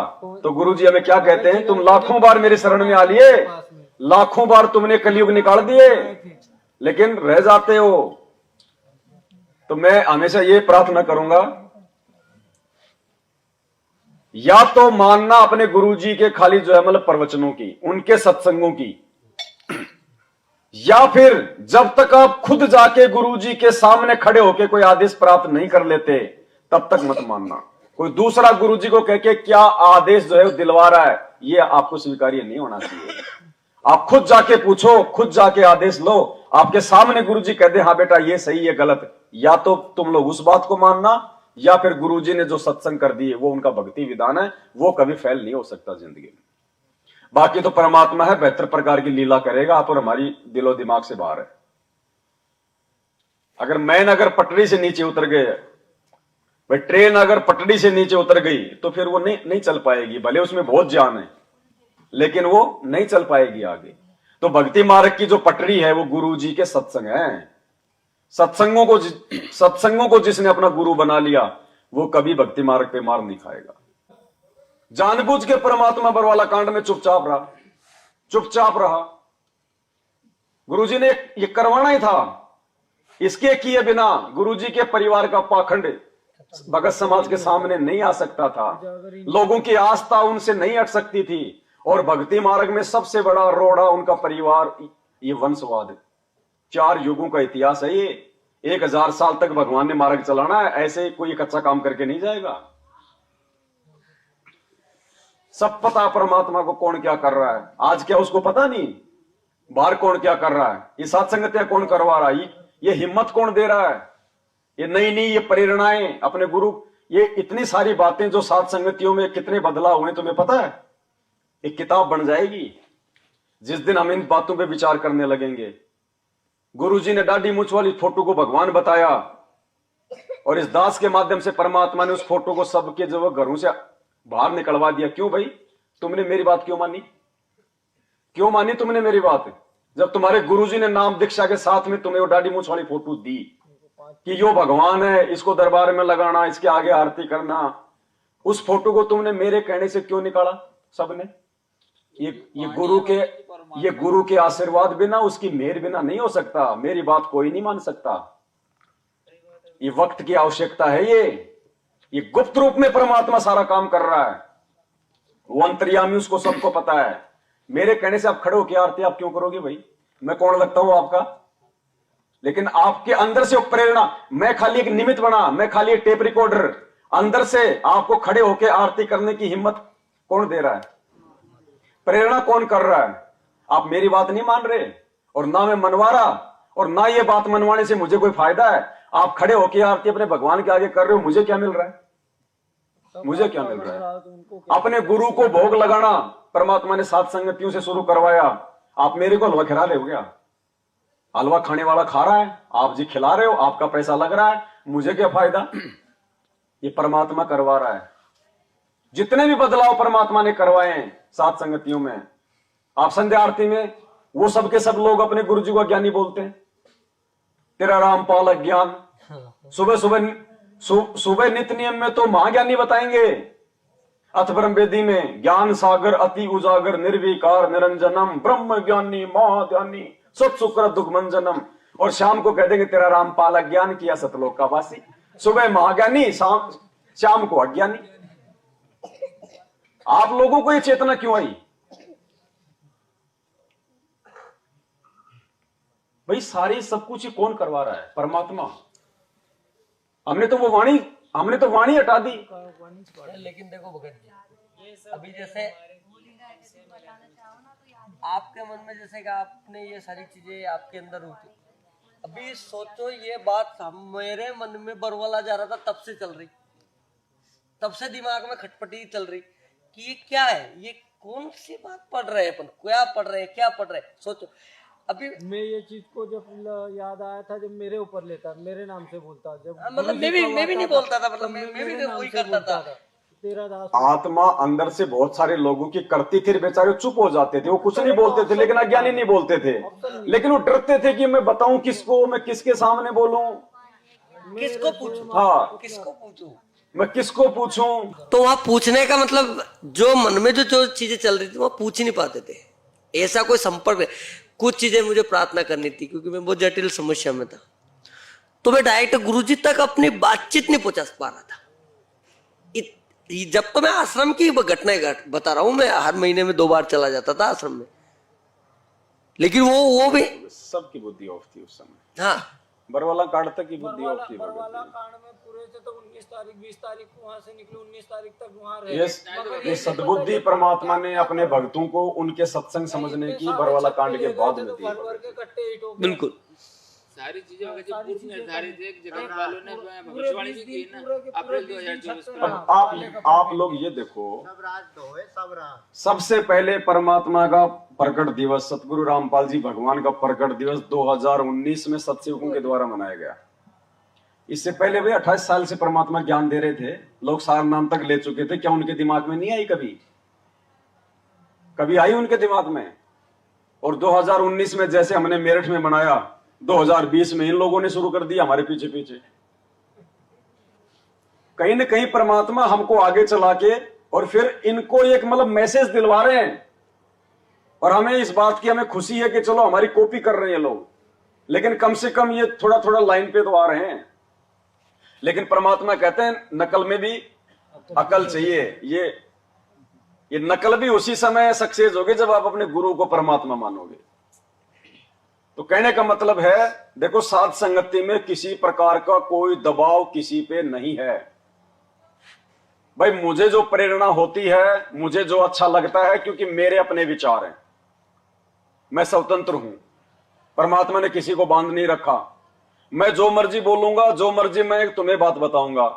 तो गुरुजी हमें क्या कहते हैं, तुम लाखों बार मेरे शरण में आ लिए, लाखों बार तुमने कलयुग निकाल दिए, लेकिन रह जाते हो। तो मैं हमेशा ये प्रार्थना करूंगा, या तो मानना अपने गुरुजी के खाली जो है मतलब प्रवचनों की, उनके सत्संगों की, या फिर जब तक आप खुद जाके गुरुजी के सामने खड़े होके कोई आदेश प्राप्त नहीं कर लेते तब तक मत मानना। कोई दूसरा गुरुजी को कह के क्या आदेश जो है वो दिलवा रहा है, ये आपको स्वीकार्य नहीं होना चाहिए। आप खुद जाके पूछो, खुद जाके आदेश लो, आपके सामने गुरुजी कह दे हाँ बेटा ये सही है गलत, या तो तुम लोग उस बात को मानना, या फिर गुरुजी ने जो सत्संग कर दिए वो उनका भक्ति विधान है, वो कभी फेल नहीं हो सकता जिंदगी में। बाकी तो परमात्मा है, बेहतर प्रकार की लीला करेगा, आप और हमारी दिलो दिमाग से बाहर है। अगर मैन अगर पटरी से नीचे उतर गए, भाई ट्रेन अगर पटरी से नीचे उतर गई तो फिर वो नहीं चल पाएगी, भले उसमें बहुत जान है लेकिन वो नहीं चल पाएगी आगे। तो भक्ति मार्ग की जो पटरी है वो गुरुजी के सत्संग है। सत्संगों को जिसने अपना गुरु बना लिया वो कभी भक्ति मार्ग पे मार नहीं खाएगा। जानबूझ के परमात्मा बरवाला कांड में चुपचाप रहा। गुरुजी ने ये करवाना ही था, इसके किए बिना गुरुजी के परिवार का पाखंड भगत समाज के सामने नहीं आ सकता था, लोगों की आस्था उनसे नहीं हट सकती थी। और भक्ति मार्ग में सबसे बड़ा रोड़ा उनका परिवार, ये वंशवाद, 4 युगों का इतिहास है ये। 1000 साल तक भगवान ने मार्ग चलाना है, ऐसे कोई कच्चा काम करके नहीं जाएगा। सब पता परमात्मा को कौन क्या कर रहा है, आज क्या उसको पता नहीं, बाहर कौन क्या कर रहा है, ये सत्संगतियां कौन करवा रहा है, ये हिम्मत कौन दे रहा है, ये नई ये प्रेरणाएं अपने गुरु, ये इतनी सारी बातें जो सत्संगतियों में कितने बदलाव हुए तुम्हें पता है। एक किताब बन जाएगी जिस दिन हम इन बातों पे विचार करने लगेंगे। गुरुजी ने दाढ़ी मूंछ वाली फोटो को भगवान बताया और इस दास के माध्यम से परमात्मा ने उस फोटो को सबके जो घरों से बाहर निकलवा दिया। क्यों भाई, तुमने मेरी बात क्यों मानी तुमने मेरी बात, जब तुम्हारे गुरुजी ने नाम दीक्षा के साथ में तुम्हें वो दाढ़ी मूंछ वाली फोटो दी कि यो भगवान है, इसको दरबार में लगाना, इसके आगे आरती करना, उस फोटो को तुमने मेरे कहने से क्यों निकाला सबने? ये गुरु के आशीर्वाद बिना, उसकी मेहर बिना नहीं हो सकता। मेरी बात कोई नहीं मान सकता। ये वक्त की आवश्यकता है। ये गुप्त रूप में परमात्मा सारा काम कर रहा है, वो अंतर्यामी, उसको सबको पता है। मेरे कहने से आप खड़े होकर आरती आप क्यों करोगे भाई? मैं कौन लगता हूं आपका? लेकिन आपके अंदर से प्रेरणा, मैं खाली एक निमित्त बना, मैं खाली एक टेप रिकॉर्डर, अंदर से आपको खड़े होकर आरती करने की हिम्मत कौन दे रहा है? प्रेरणा कौन कर रहा है? आप मेरी बात नहीं मान रहे और ना मैं मनवा रहा, और ना ये बात मनवाने से मुझे कोई फायदा है। आप खड़े होकर आरती अपने भगवान के आगे कर रहे हो, मुझे क्या मिल रहा है? मुझे क्या मिल रहा है? अपने गुरु को भोग लगाना परमात्मा ने सात संगतियों से शुरू करवाया। आप मेरे को हलवा खिला रहे हो क्या? हलवा खाने वाला खा रहा है, आप जी खिला रहे हो, आपका पैसा लग रहा है, मुझे क्या फायदा? ये परमात्मा करवा रहा है। जितने भी बदलाव परमात्मा ने करवाए हैं सात संगतियों में, आप संध्या आरती में वो सब के सब लोग अपने गुरु जी को ज्ञानी बोलते हैं। तेरा राम पालक ज्ञान, सुबह नित्य नियम में तो महाज्ञानी बताएंगे। अथ ब्रह्म वेदी में ज्ञान सागर अति उजागर निर्विकार निरंजनम ब्रह्म ज्ञानी महाध्यानी सत शुक्र दुख मंजनम, और शाम को कह देंगे तेरा राम पालक ज्ञान किया सतलोक का वासी। सुबह महाज्ञानी, शाम को अज्ञानी। आप लोगों को ये चेतना क्यों आई? भाई सारी सब कुछ ही कौन करवा रहा है? परमात्मा। हमने तो वाणी हटा दी। लेकिन देखो भगत जी, अभी जैसे आपके मन में जैसे कि आपने ये सारी चीजें आपके अंदर होती, अभी सोचो ये बात मेरे मन में बरवाला जा रहा था, तब से चल रही, तब से दिमाग में खटपटी चल रही कि ये क्या है, ये कौन सी बात पढ़ रहे हैं अपन, क्या पढ़ रहे हैं, क्या पढ़ रहे हैं। सोचो अभी मैं ये चीज को जब याद आया था, जब मेरे ऊपर लेता, मेरे नाम से बोलता, जब मतलब मैं भी नहीं बोलता था, मतलब मैं भी वही करता था। तेरा दास आत्मा अंदर से बहुत सारे लोगों की करती थी, बेचारे चुप हो जाते थे, वो कुछ नहीं बोलते थे, लेकिन अज्ञानी नहीं बोलते थे, लेकिन वो डरते थे कि मैं बताऊं किसको, मैं किसके सामने बोलूं, किसको पूछूं, हाँ किसको पूछूं, मैं किसको पूछूं। तो वहां पूछने का मतलब जो मन में जो चीजें चल रही थी वहां पूछ ही नहीं पाते थे, ऐसा कोई संपर्क। कुछ चीजें मुझे प्रार्थना करनी थी क्योंकि मैं बहुत जटिल समस्या में था, तो मैं डायरेक्ट गुरुजी तक अपनी बातचीत नहीं पहुंचा पा रहा था। जब तो मैं आश्रम की घटनाएं बता रहा हूं, मैं हर महीने में 2 बार चला जाता था आश्रम में, लेकिन वो भी सबकी बुद्धि ऑफ थी उस समय। हाँ, बरवाला कांड तक की बुद्धि ऑफ थी। बरवाला कांड में पूरे से तो 19 तारीख 20 तारीख को वहां से निकले, 19 तारीख तक वहां रहे। ये सद्बुद्धि परमात्मा ने अपने भक्तों को उनके सत्संग समझने की बरवाला कांड के बाद में दी। बिल्कुल सारी चीजें पूर्व निर्धारित है, जगत वालों ने भविष्यवाणी भी की ना अप्रैल 2024 को। अब आप लोग ये देखो, सबसे पहले परमात्मा का प्रकट दिवस, सतगुरु रामपाल जी भगवान का प्रकट दिवस 2019 में सत्संगों के द्वारा मनाया गया। इससे पहले वे 28 साल से परमात्मा ज्ञान दे रहे थे, लोग सार नाम तक ले चुके थे। क्या उनके दिमाग में नहीं आई? कभी आई उनके दिमाग में? और 2019 में जैसे हमने मेरठ में मनाया, 2020 में इन लोगों ने शुरू कर दिया हमारे पीछे पीछे। कहीं न कहीं परमात्मा हमको आगे चला के और फिर इनको एक मतलब मैसेज दिलवा रहे हैं, और हमें इस बात की हमें खुशी है कि चलो हमारी कॉपी कर रहे हैं लोग, लेकिन कम से कम ये थोड़ा थोड़ा लाइन पे तो आ रहे हैं। लेकिन परमात्मा कहते हैं नकल में भी अकल चाहिए। ये नकल भी उसी समय सक्सेस होगी जब आप अपने गुरु को परमात्मा मानोगे। तो कहने का मतलब है, देखो साध संगति में किसी प्रकार का कोई दबाव किसी पे नहीं है। भाई मुझे जो प्रेरणा होती है, मुझे जो अच्छा लगता है, क्योंकि मेरे अपने विचार हैं, मैं स्वतंत्र हूं। परमात्मा ने किसी को बांध नहीं रखा। मैं जो मर्जी बोलूंगा, जो मर्जी मैं तुम्हें बात बताऊंगा,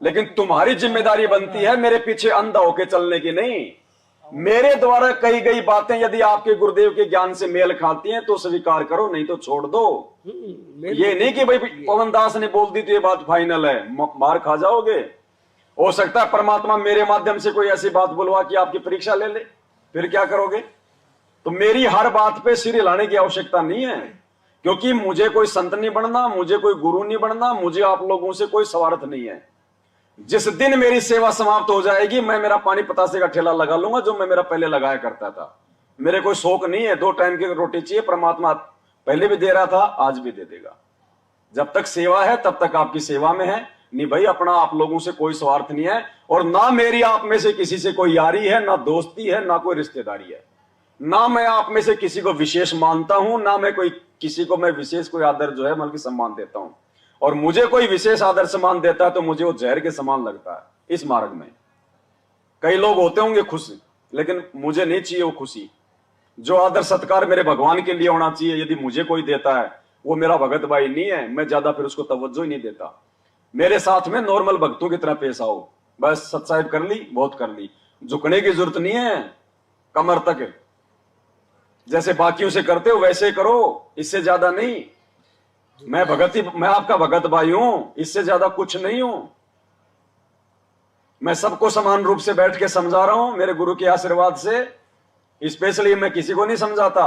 लेकिन तुम्हारी जिम्मेदारी बनती है मेरे पीछे अंधा होके चलने की नहीं। मेरे द्वारा कही गई बातें यदि आपके गुरुदेव के ज्ञान से मेल खाती हैं तो स्वीकार करो, नहीं तो छोड़ दो। ये नहीं कि भाई पवन दास ने बोल दी तो ये बात फाइनल है, मार खा जाओगे। हो सकता है परमात्मा मेरे माध्यम से कोई ऐसी बात बुलवा कि आपकी परीक्षा ले ले, फिर क्या करोगे? तो मेरी हर बात पे सिर हिलाने की आवश्यकता नहीं है, क्योंकि मुझे कोई संत नहीं बनना, मुझे कोई गुरु नहीं बनना, मुझे आप लोगों से कोई स्वार्थ नहीं है। जिस दिन मेरी सेवा समाप्त हो जाएगी, मैं मेरा पानी पतासे का ठेला लगा लूंगा जो मैं मेरा पहले लगाया करता था। मेरे कोई शौक नहीं है, 2 टाइम की रोटी चाहिए। परमात्मा पहले भी दे रहा था, आज भी दे देगा। जब तक सेवा है तब तक आपकी सेवा में है। नहीं भाई, अपना आप लोगों से कोई स्वार्थ नहीं है, और ना मेरी आप में से किसी से कोई यारी है, ना दोस्ती है, ना कोई रिश्तेदारी है। ना मैं आप में से किसी को विशेष मानता हूं, ना मैं कोई किसी को मैं विशेष कोई आदर जो है बल्कि सम्मान देता हूं। और मुझे कोई विशेष आदर सम्मान देता है तो मुझे वो जहर के समान लगता है। इस मार्ग में कई लोग होते होंगे खुश, लेकिन मुझे नहीं चाहिए वो खुशी। जो आदर सत्कार मेरे भगवान के लिए होना चाहिए, यदि मुझे कोई देता है वो मेरा भगत भाई नहीं है, मैं ज्यादा फिर उसको तवज्जो ही नहीं देता। मेरे साथ में नॉर्मल भक्तों की तरह पेश आओ, बस सत्साहिब कर ली, बहुत कर ली। झुकने की जरूरत नहीं है, कमर तक जैसे बाकियों से करते हो वैसे करो, इससे ज्यादा नहीं। मैं आपका भगत भाई हूं, इससे ज्यादा कुछ नहीं हूं। मैं सबको समान रूप से बैठ के समझा रहा हूं मेरे गुरु के आशीर्वाद से। स्पेशली मैं किसी को नहीं समझाता,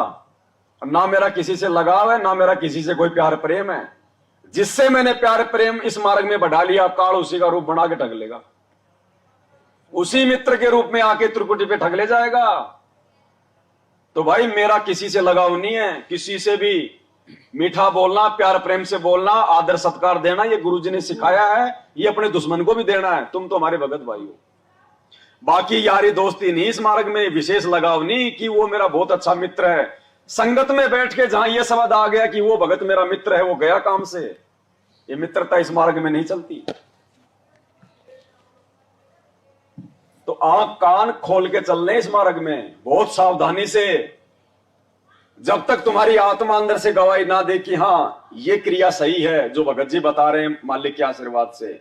ना मेरा किसी से लगाव है, ना मेरा किसी से कोई प्यार प्रेम है। जिससे मैंने प्यार प्रेम इस मार्ग में बढ़ा लिया, काल उसी का रूप बना के ठग लेगा, उसी मित्र के रूप में आके त्रिकुटी पे ठग ले जाएगा। तो भाई मेरा किसी से लगाव नहीं है। किसी से भी मीठा बोलना, प्यार प्रेम से बोलना, आदर सत्कार देना, ये गुरुजी ने सिखाया है, ये अपने दुश्मन को भी देना है। तुम तो हमारे भगत भाई हो। बाकी यारी दोस्ती नहीं, इस मार्ग में विशेष लगाव नहीं कि वो मेरा बहुत अच्छा मित्र है। संगत में बैठ के जहां ये शब्द आ गया कि वो भगत मेरा मित्र है, वो गया काम से। ये मित्रता इस मार्ग में नहीं चलती। तो आंख कान खोल के चलने इस मार्ग में, बहुत सावधानी से। जब तक तुम्हारी आत्मा अंदर से गवाही ना दे कि हाँ ये क्रिया सही है जो भगत जी बता रहे हैं मालिक के आशीर्वाद से,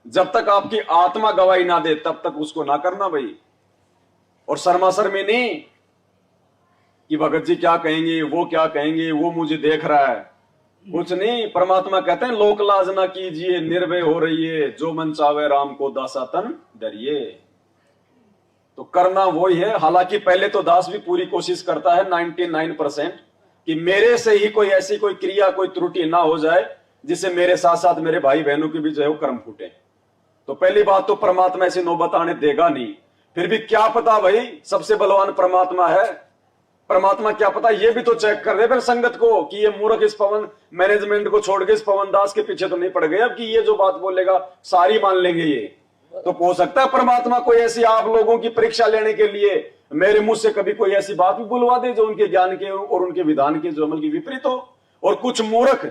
जब तक आपकी आत्मा गवाही ना दे तब तक उसको ना करना भाई। और शर्माशर में नहीं कि भगत जी क्या कहेंगे, वो क्या कहेंगे, वो मुझे देख रहा है, कुछ नहीं। परमात्मा कहते हैं लोक लाज ना कीजिए, निर्भय हो रहिए, जो मन चावे राम को दासा तन डरिए। तो करना वही है। हालांकि पहले तो दास भी पूरी कोशिश करता है 99% कि मेरे से ही कोई ऐसी कोई क्रिया कोई त्रुटि ना हो जाए जिससे मेरे साथ साथ मेरे भाई बहनों की भी जो है वो कर्म फूटे। तो पहली बात तो परमात्मा ऐसी नौबत आने देगा नहीं। फिर भी क्या पता भाई, सबसे बलवान परमात्मा है। परमात्मा क्या पता ये भी तो चेक कर दे फिर संगत को कि ये मूर्ख इस पवन मैनेजमेंट को छोड़ के इस पवन दास के पीछे तो नहीं पड़ गए अब कि ये जो बात बोलेगा सारी मान लेंगे। ये तो हो सकता है परमात्मा कोई ऐसी आप लोगों की परीक्षा लेने के लिए मेरे मुंह से कभी कोई ऐसी बात भी बुलवा दे जो उनके ज्ञान के और उनके विधान के जो अमल की विपरीत हो। और कुछ मूर्ख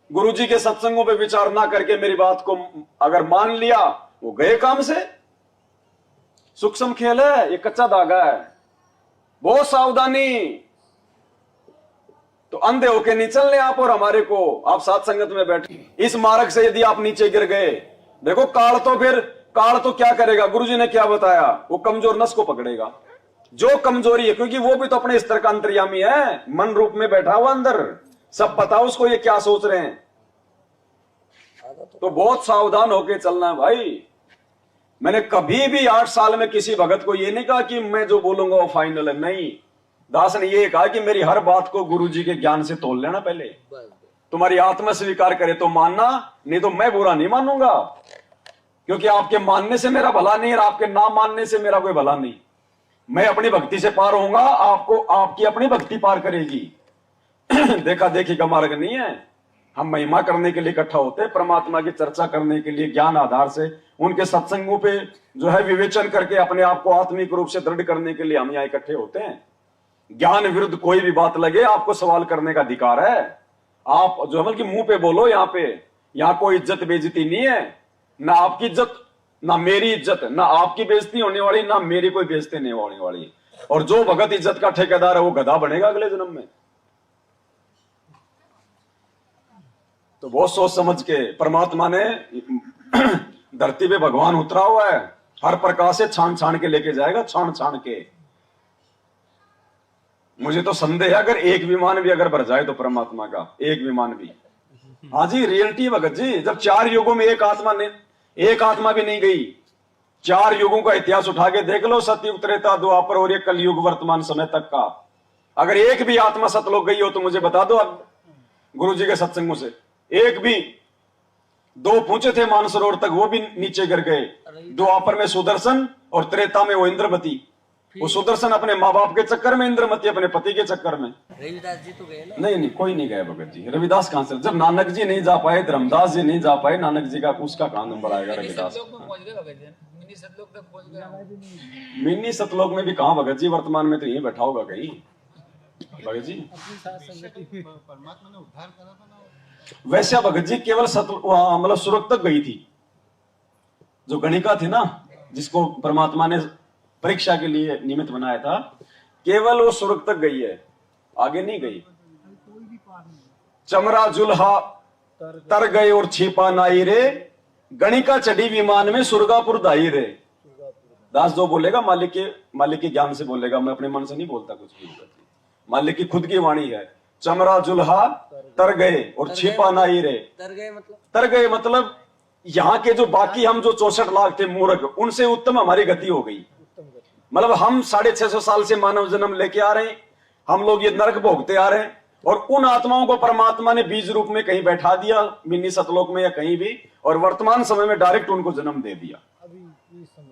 गुरुजी के सत्संगों पे विचार ना करके मेरी बात को अगर मान लिया, वो गए काम से। सूक्ष्म खेल है, ये कच्चा धागा है, बहुत सावधानी। तो अंधे होके नहीं चलने आप और हमारे को। आप साथ संगत में बैठे इस मार्ग से यदि आप नीचे गिर गए, देखो काल तो क्या करेगा, गुरुजी ने क्या बताया, वो कमजोर नस को पकड़ेगा। जो कमजोरी है, क्योंकि वो भी तो अपने स्तर का अंतर्यामी है, मन रूप में बैठा हुआ अंदर, सब पता उसको ये क्या सोच रहे हैं। तो बहुत सावधान होके चलना है भाई। मैंने कभी भी 8 साल में किसी भगत को ये नहीं कहा कि मैं जो बोलूंगा वो फाइनल है, नहीं। दास ने ये कहा कि मेरी हर बात को गुरुजी के ज्ञान से तोल लेना। पहले तुम्हारी आत्मा स्वीकार करे तो मानना, नहीं तो मैं बुरा नहीं मानूंगा, क्योंकि आपके मानने से मेरा भला नहीं और आपके ना मानने से मेरा कोई भला नहीं। मैं अपनी भक्ति से पार होऊंगा, आपको आपकी अपनी भक्ति पार करेगी। देखा देखी का मार्ग नहीं है। हम महिमा करने के लिए इकट्ठा होते हैं, परमात्मा की चर्चा करने के लिए ज्ञान आधार से उनके सत्संगों पे जो है विवेचन करके अपने आप को आत्मिक रूप से दृढ़ करने के लिए हम यहाँ इकट्ठे होते हैं। ज्ञान विरुद्ध कोई भी बात लगे आपको सवाल करने का अधिकार है। आप जो है कि मुंह पे बोलो। यहाँ कोई इज्जत बेइज्जती नहीं है, ना आपकी इज्जत ना मेरी इज्जत, ना आपकी बेइज्जती होने वाली ना मेरी कोई बेइज्जती नहीं होने वाली। और जो भगत इज्जत का ठेकेदार है वो गधा बनेगा अगले जन्म में। तो बहुत सोच समझ के परमात्मा ने धरती पे भगवान उतरा हुआ है, हर प्रकार से छान छान के लेके जाएगा, छान छान के। मुझे तो संदेह है अगर एक विमान भी अगर भर जाए तो परमात्मा का एक विमान भी। हाँ जी, रियलिटी भगत जी। जब 4 युगों में एक आत्मा भी नहीं गई, 4 युगों का इतिहास उठा के देख लो, सतयुग त्रेता द्वापर और ये कलयुग वर्तमान समय तक का। अगर एक भी आत्मा सतलोक गई हो तो मुझे बता दो अब गुरु जी के सत्संगों से। एक भी, 2 पूछे थे मानसरोवर तक, वो भी नीचे गिर गए। द्वापर में सुदर्शन और त्रेता में वो इंद्रमती। वो सुदर्शन अपने माँ बाप के चक्कर में, इंद्रमती अपने पति के चक्कर में। रविदास जी तो गए ना? नहीं, कोई नहीं गया भगत जी। रविदास कहां से? जब नानक जी नहीं जा पाए, धर्मदास जी नहीं जा पाए, नानक जी का उसका कहां नंबर आएगा? रविदास मिनी सतलोक तक पहुंच गया। मिनी सतलोक में भी कहां भगत जी? वर्तमान में तो यहीं बैठा होगा कहीं भगत जी। परमात्मा ने उद्धार करा था ना। वैसे भगत जी केवल मतलब स्वर्ग तक गई थी। जो गणिका थी ना, जिसको परमात्मा ने परीक्षा के लिए निमित्त बनाया था, केवल वो स्वर्ग तक गई है, आगे नहीं गई। चमरा जुल्हा तर गए और छिपा नाई रे, गणिका चढ़ी विमान में सुरगापुर दाई रे। दास जो बोलेगा मालिक के ज्ञान से बोलेगा, मैं अपने मन से नहीं बोलता कुछ भी। मालिक की खुद की वाणी है। चमरा जुल्हा तर गए और छिपा नाई रे। तर गए मतलब यहाँ के जो बाकी हम जो 64 लाख थे मूर्ख, उनसे उत्तम हमारी गति हो गई। मतलब हम 650 साल से मानव जन्म लेके आ रहे हैं, हम लोग ये नरक भोगते आ रहे हैं, और उन आत्माओं को परमात्मा ने बीज रूप में कहीं बैठा दिया, मिनी सतलोक में या कहीं भी, और वर्तमान समय में डायरेक्ट उनको जन्म दे दिया।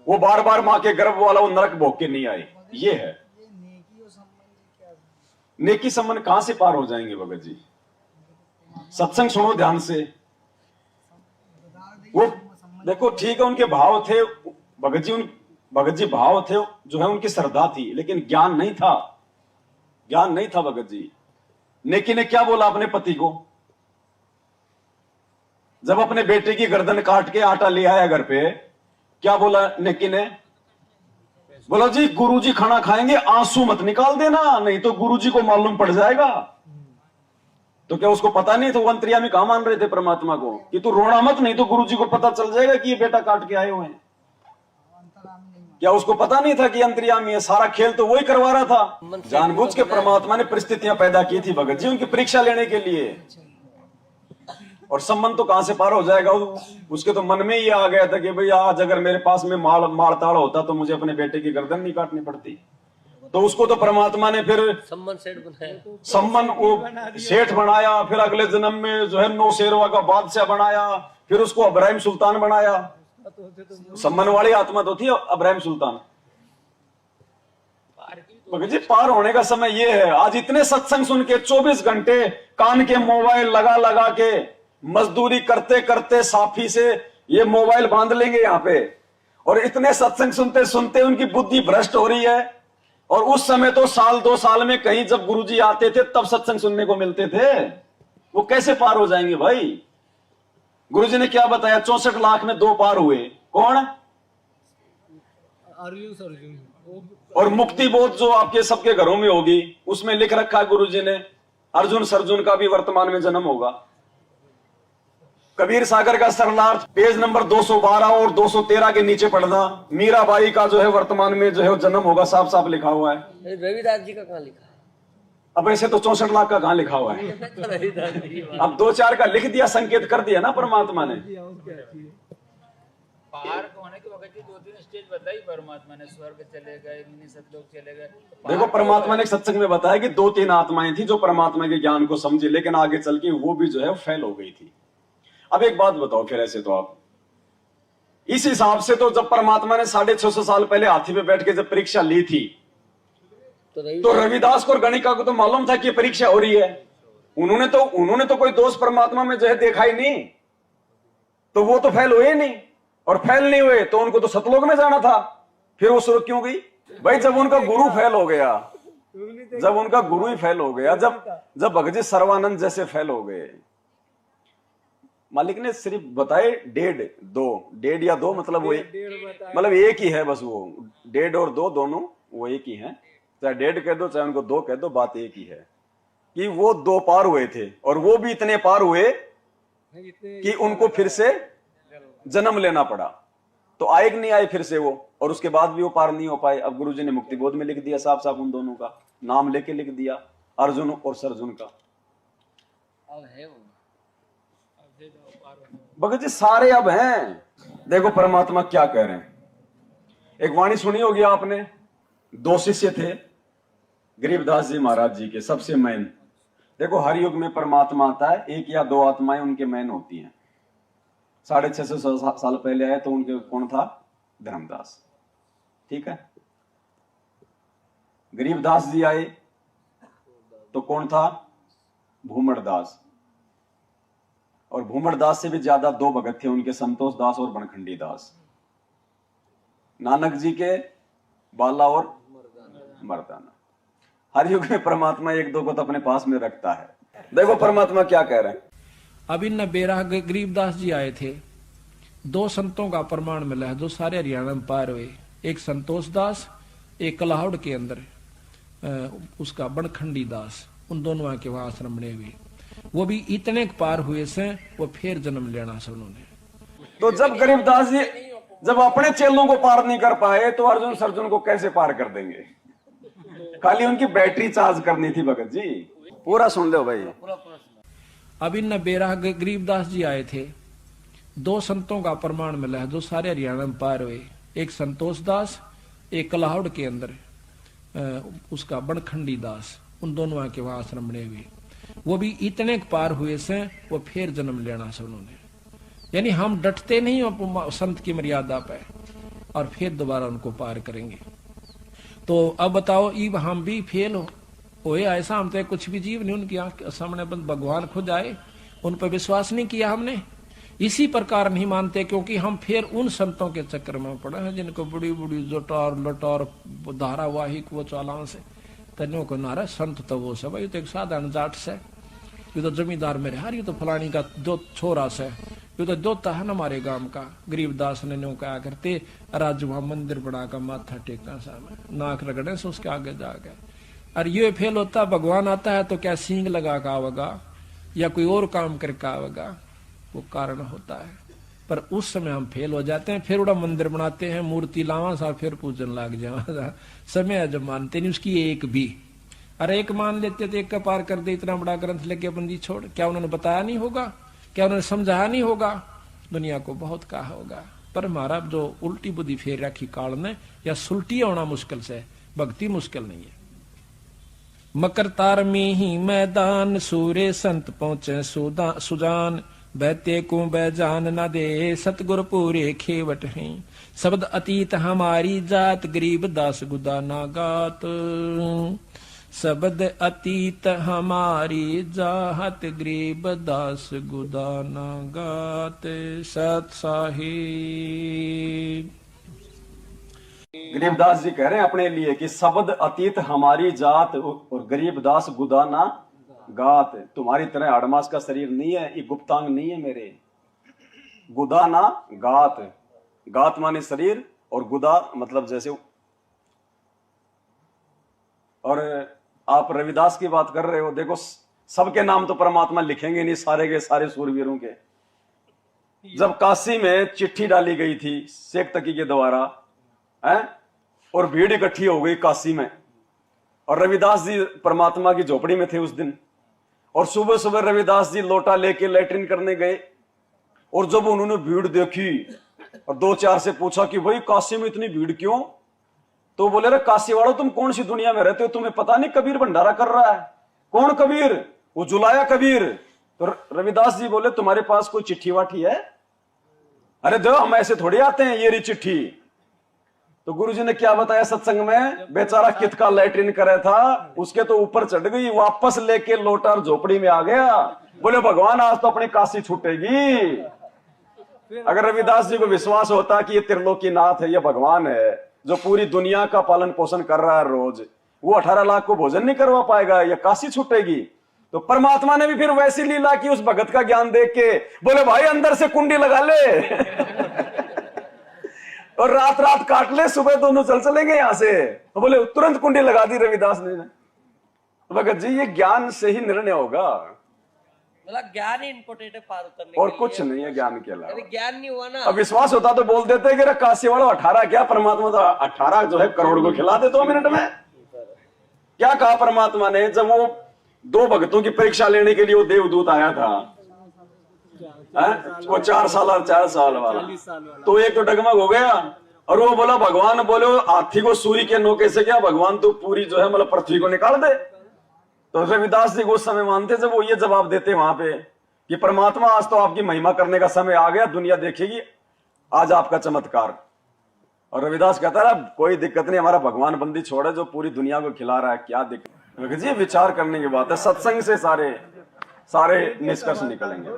वो बार बार माँ के गर्भ वाला वो नरक भोग के नहीं आए। ये है नेकी संबंध। कहां से पार हो जाएंगे भगत जी? सत्संग सुनो ध्यान से। वो देखो ठीक है, उनके भाव थे भगत जी, भगत जी भाव थे, जो है उनकी श्रद्धा थी, लेकिन ज्ञान नहीं था, ज्ञान नहीं था भगत जी। नेकी ने क्या बोला अपने पति को जब अपने बेटे की गर्दन काट के आटा ले आया घर पे? क्या बोला नेकी ने? बोला जी गुरुजी खाना खाएंगे, आंसू मत निकाल देना, नहीं तो गुरुजी को मालूम पड़ जाएगा। तो क्या उसको पता नहीं था? वो अंतर्यामी कहां मान रहे थे परमात्मा को कि तू रोना मत, नहीं तो गुरुजी को पता चल जाएगा कि ये बेटा काट के आए हुए हैं। क्या उसको पता नहीं था कि अंतर्यामी है? सारा खेल तो वही करवा रहा था। जानबूझ के परमात्मा ने परिस्थितियां पैदा की थी भगत जी उनकी परीक्षा लेने के लिए। और संबंध तो कहां से पार हो जाएगा? उसके तो मन में ही आ गया था कि भाई आज अगर मेरे पास में माड़ताड़ होता तो मुझे अपने बेटे की गर्दन नहीं काटनी पड़ती। तो उसको तो परमात्मा ने फिर संबंध सेठ बनाया, संबंध वो सेठ बनाया, फिर अगले जन्म में जो है नौशेरवा का बादशाह बनाया, फिर उसको अब्राहिम सुल्तान बनाया। संबंध वाली आत्मा तो थी अब्राहिम सुल्तान। भगत जी पार होने का समय ये है। आज इतने सत्संग सुन के 24 घंटे कान के मोबाइल लगा लगा के मजदूरी करते करते साफी से ये मोबाइल बांध लेंगे यहाँ पे, और इतने सत्संग सुनते सुनते उनकी बुद्धि भ्रष्ट हो रही है। और उस समय तो साल 2 साल में कहीं जब गुरुजी आते थे तब सत्संग सुनने को मिलते थे। वो कैसे पार हो जाएंगे भाई? गुरुजी ने क्या बताया? 64 लाख में 2 पार हुए। कौन? अर्जुन। और मुक्ति बोध जो आपके सबके घरों में होगी उसमें लिख रखा है गुरुजी ने, अर्जुन सर्जुन का भी वर्तमान में जन्म होगा। कबीर सागर का सरलार्थ पेज नंबर 212 और 213 के नीचे पढ़ना, मीराबाई का जो है वर्तमान में जो है जन्म होगा, साफ साफ लिखा हुआ है। रविदास जी का कहाँ लिखा है? अब ऐसे तो 64 लाख का कहां लिखा हुआ है? अब 2-4 का लिख दिया, संकेत कर दिया ना परमात्मा ने। पार होने के वक्त 2-3 स्टेज बताई परमात्मा ने, स्वर्ग चले गए, सतलोक चले गए। देखो परमात्मा ने एक सत्संग में बताया कि 2-3 आत्माएं थी जो परमात्मा के ज्ञान को समझी, लेकिन आगे चल के वो भी जो है फेल हो गई थी। अब एक बात बताओ फिर, ऐसे तो आप इस हिसाब से तो जब परमात्मा ने 650 साल पहले हाथी पे बैठ के जब परीक्षा ली थी तो रविदास को और गणिका को तो मालूम था कि परीक्षा हो रही है। उन्होंने तो कोई दोष परमात्मा में जो है देखा ही नहीं, तो वो तो फेल हुए नहीं। और फेल नहीं हुए तो उनको तो सतलोक में जाना था, फिर वो शुरू क्यों गई भाई? जब उनका गुरु फेल हो गया, जब उनका गुरु ही फेल हो गया, जब भगत जी सर्वानंद जैसे फेल हो गए, मालिक ने सिर्फ बताए 1.5 या 2 मतलब वो मतलब एक ही है बस। वो 1.5 और 2 दोनों वो एक ही है, चाहे 1.5 कह दो चाहे उनको 2 कह दो, बात एक ही है कि वो 2 पार हुए थे। और वो भी इतने पार हुए कि उनको फिर से जन्म लेना पड़ा। तो आए कि नहीं आए फिर से वो, और उसके बाद भी वो पार नहीं हो पाए। अब गुरुजी ने मुक्ति बोध में लिख दिया साफ साफ, उन दोनों का नाम लेके लिख दिया, अर्जुन और सर्जुन का। अब है वो भगत जी सारे अब हैं। देखो परमात्मा क्या कह रहे हैं। एक वाणी सुनी होगी आपने, 2 शिष्य थे गरीबदास जी महाराज जी के, सबसे मैन। देखो हर युग में परमात्मा आता है, 1 या 2 आत्माएं उनके मैन होती हैं। 650 साल पहले आए तो उनके कौन था? धर्मदास, ठीक है। गरीबदास जी आए तो कौन था? भूमड़दास। और भूमड़दास से भी ज्यादा 2 भगत थे उनके, संतोष दास और बनखंडी दास। नानक जी के बाला और मर्दाना। हर युग में परमात्मा 1-2 को तो अपने पास में रखता है। देखो परमात्मा क्या कह रहे हैं। अब इन बेराह गरीबदास जी आए थे, 2 संतों का प्रमाण मिला है जो सारे हरियाणा में पार हुए। एक संतोष दास, एक कलाहौड़ के अंदर उसका बनखंडी दास, उन दोनों के वहां आश्रम बने हुए। वो भी इतने पार हुए से वो फिर जन्म लेना से उन्होंने। तो जब गरीबदास जी जब अपने चेलों को पार नहीं कर पाए तो अर्जुन सर्जुन को कैसे पार कर देंगे? खाली उनकी बैटरी चार्ज करनी थी भगत जी। पूरा सुन लो भाई। अब इन बेराह गरीबदास जी आए थे, 2 संतों का प्रमाण मिला है जो सारे हरियाणा में पार हुए। एक संतोष दास, एक कलाहौड़ के अंदर उसका बनखंडी दास, उन दोनों के वहां आश्रम बने हुए। वो भी इतने पार हुए से वो फिर जन्म लेना से उन्होंने। यानी हम डटते नहीं हो संत की मर्यादा पे और फिर दोबारा उनको पार करेंगे। तो अब बताओ, इब हम भी फेल होए ऐसा? हम तो कुछ भी जीव नहीं, उनकी आंख सामने भगवान खुद आए, उन पर विश्वास नहीं किया हमने इसी प्रकार नहीं मानते, क्योंकि हम फिर उन संतों के चक्कर में पड़े हैं जिनको बड़ी बड़ी जटार लटार धारावाहिक वो चालान से तन्यों को नारा संत तो वो सब, ये तो एक साधारण जाट से, ये तो जमींदार मेरे हार, ये तो फलानी का दो छोरा से, ये तो दोता है ना हमारे गांव का। गरीबदास ने न्यों कहा करते राज वहां मंदिर बना का माथा टेकना सामने नाक रगड़े से उसके आगे जा गए। और ये फेल होता भगवान आता है तो क्या सींग लगा का आवेगा या कोई और काम करके आवेगा, वो कारण होता है। पर उस समय हम फेल हो जाते हैं, फिर उड़ा मंदिर बनाते हैं, मूर्ति लावा सा, फिर पूजन लाग जावा समय जब मानते नहीं उसकी एक भी। अरे एक मान लेते तो एक का पार कर दे, इतना बड़ा ग्रंथ लेके बंदी छोड़, क्या उन्होंने बताया नहीं होगा, क्या उन्होंने समझाया नहीं होगा, दुनिया को बहुत कहा होगा। पर हमारा जो उल्टी बुद्धि फेर रखी काल ने, या सुलटी होना मुश्किल से, भक्ति मुश्किल नहीं है। मकर तार में ही मैदान, सूर्य संत पहुंचे सुजान, बहते को बैजान न दे, सतगुर पूरे खेवट हैं, शब्द अतीत हमारी जात, गरीब दास गुदा ना गात। शब्द अतीत हमारी जात, गरीब दास गुदा ना गात। सत साहिब गरीबदास जी कह रहे हैं अपने लिए कि शब्द अतीत हमारी जात और गरीबदास गुदाना गात। तुम्हारी तरह आड़मास का शरीर नहीं है, ये गुप्तांग नहीं है मेरे। गुदाना गात, गात माने शरीर और गुदा मतलब जैसे। और आप रविदास की बात कर रहे हो, देखो सबके नाम तो परमात्मा लिखेंगे नहीं, सारे के सारे सूरवीरों के। जब काशी में चिट्ठी डाली गई थी शेख तकी के द्वारा है, और भीड़ इकट्ठी हो गई काशी में, और रविदास जी परमात्मा की झोपड़ी में थे उस दिन, और सुबह सुबह रविदास जी लोटा लेके लैट्रिन करने गए, और जब उन्होंने भीड़ देखी और दो चार से पूछा कि भाई काशी में इतनी भीड़ क्यों, तो बोले रे काशी वालों तुम कौन सी दुनिया में रहते हो, तुम्हें पता नहीं कबीर भंडारा कर रहा है। कौन कबीर? वो जुलाया कबीर। तो रविदास जी बोले तुम्हारे पास कोई चिट्ठी वाठी है? अरे दो, हम ऐसे थोड़ी आते हैं, ये रही चिट्ठी। तो गुरुजी ने क्या बताया सत्संग में, बेचारा कित का लैट्रिन करे था, उसके तो ऊपर चढ़ गई, वापस लेके लोटा झोपड़ी में आ गया। बोले भगवान आज तो अपनी काशी छूटेगी। अगर रविदास जी को विश्वास होता कि ये त्रिलोकी नाथ है, ये भगवान है जो पूरी दुनिया का पालन पोषण कर रहा है रोज, वो 18 लाख को भोजन नहीं करवा पाएगा, ये काशी छूटेगी। तो परमात्मा ने भी फिर वैसी लीला की उस भगत का ज्ञान देख के, बोले भाई अंदर से कुंडी लगा ले और रात रात काट ले, सुबह दोनों चल चलेंगे यहां से। तो बोले तुरंत कुंडी लगा दी रविदास ने। तो भगत जी ये ज्ञान से ही निर्णय होगा, मतलब ज्ञान ही इम्पोर्टेंट है पार उतरने और के कुछ लिए। नहीं है ज्ञान के अलावा। अरे ज्ञान नहीं हुआ ना, अब विश्वास होता तो बोल देते कि काशी वालों 18 क्या, परमात्मा तो 18 जो है करोड़ को खिला दे 2 मिनट में। क्या कहा परमात्मा ने, जब वो 2 भक्तों की परीक्षा लेने के लिए वो देवदूत आया था, वो 4 साल और 4 साल वाला, तो एक तो डगमग हो गया, और वो बोला भगवान, बोले हाथी को सूई के नोके से क्या, भगवान तो पूरी जो है मतलब पृथ्वी को निकाल दे। तो रविदास जी को उस समय मानते जब वो ये जवाब देते वहां पे कि परमात्मा आज तो आपकी महिमा करने का समय आ गया, दुनिया देखेगी आज आपका चमत्कार। और रविदास कहता है कोई दिक्कत नहीं, हमारा भगवान बंदी छोड़े जो पूरी दुनिया को खिला रहा है, क्या दिक्कत। जी विचार करने की बात है, सत्संग से सारे निष्कर्ष निकलेंगे।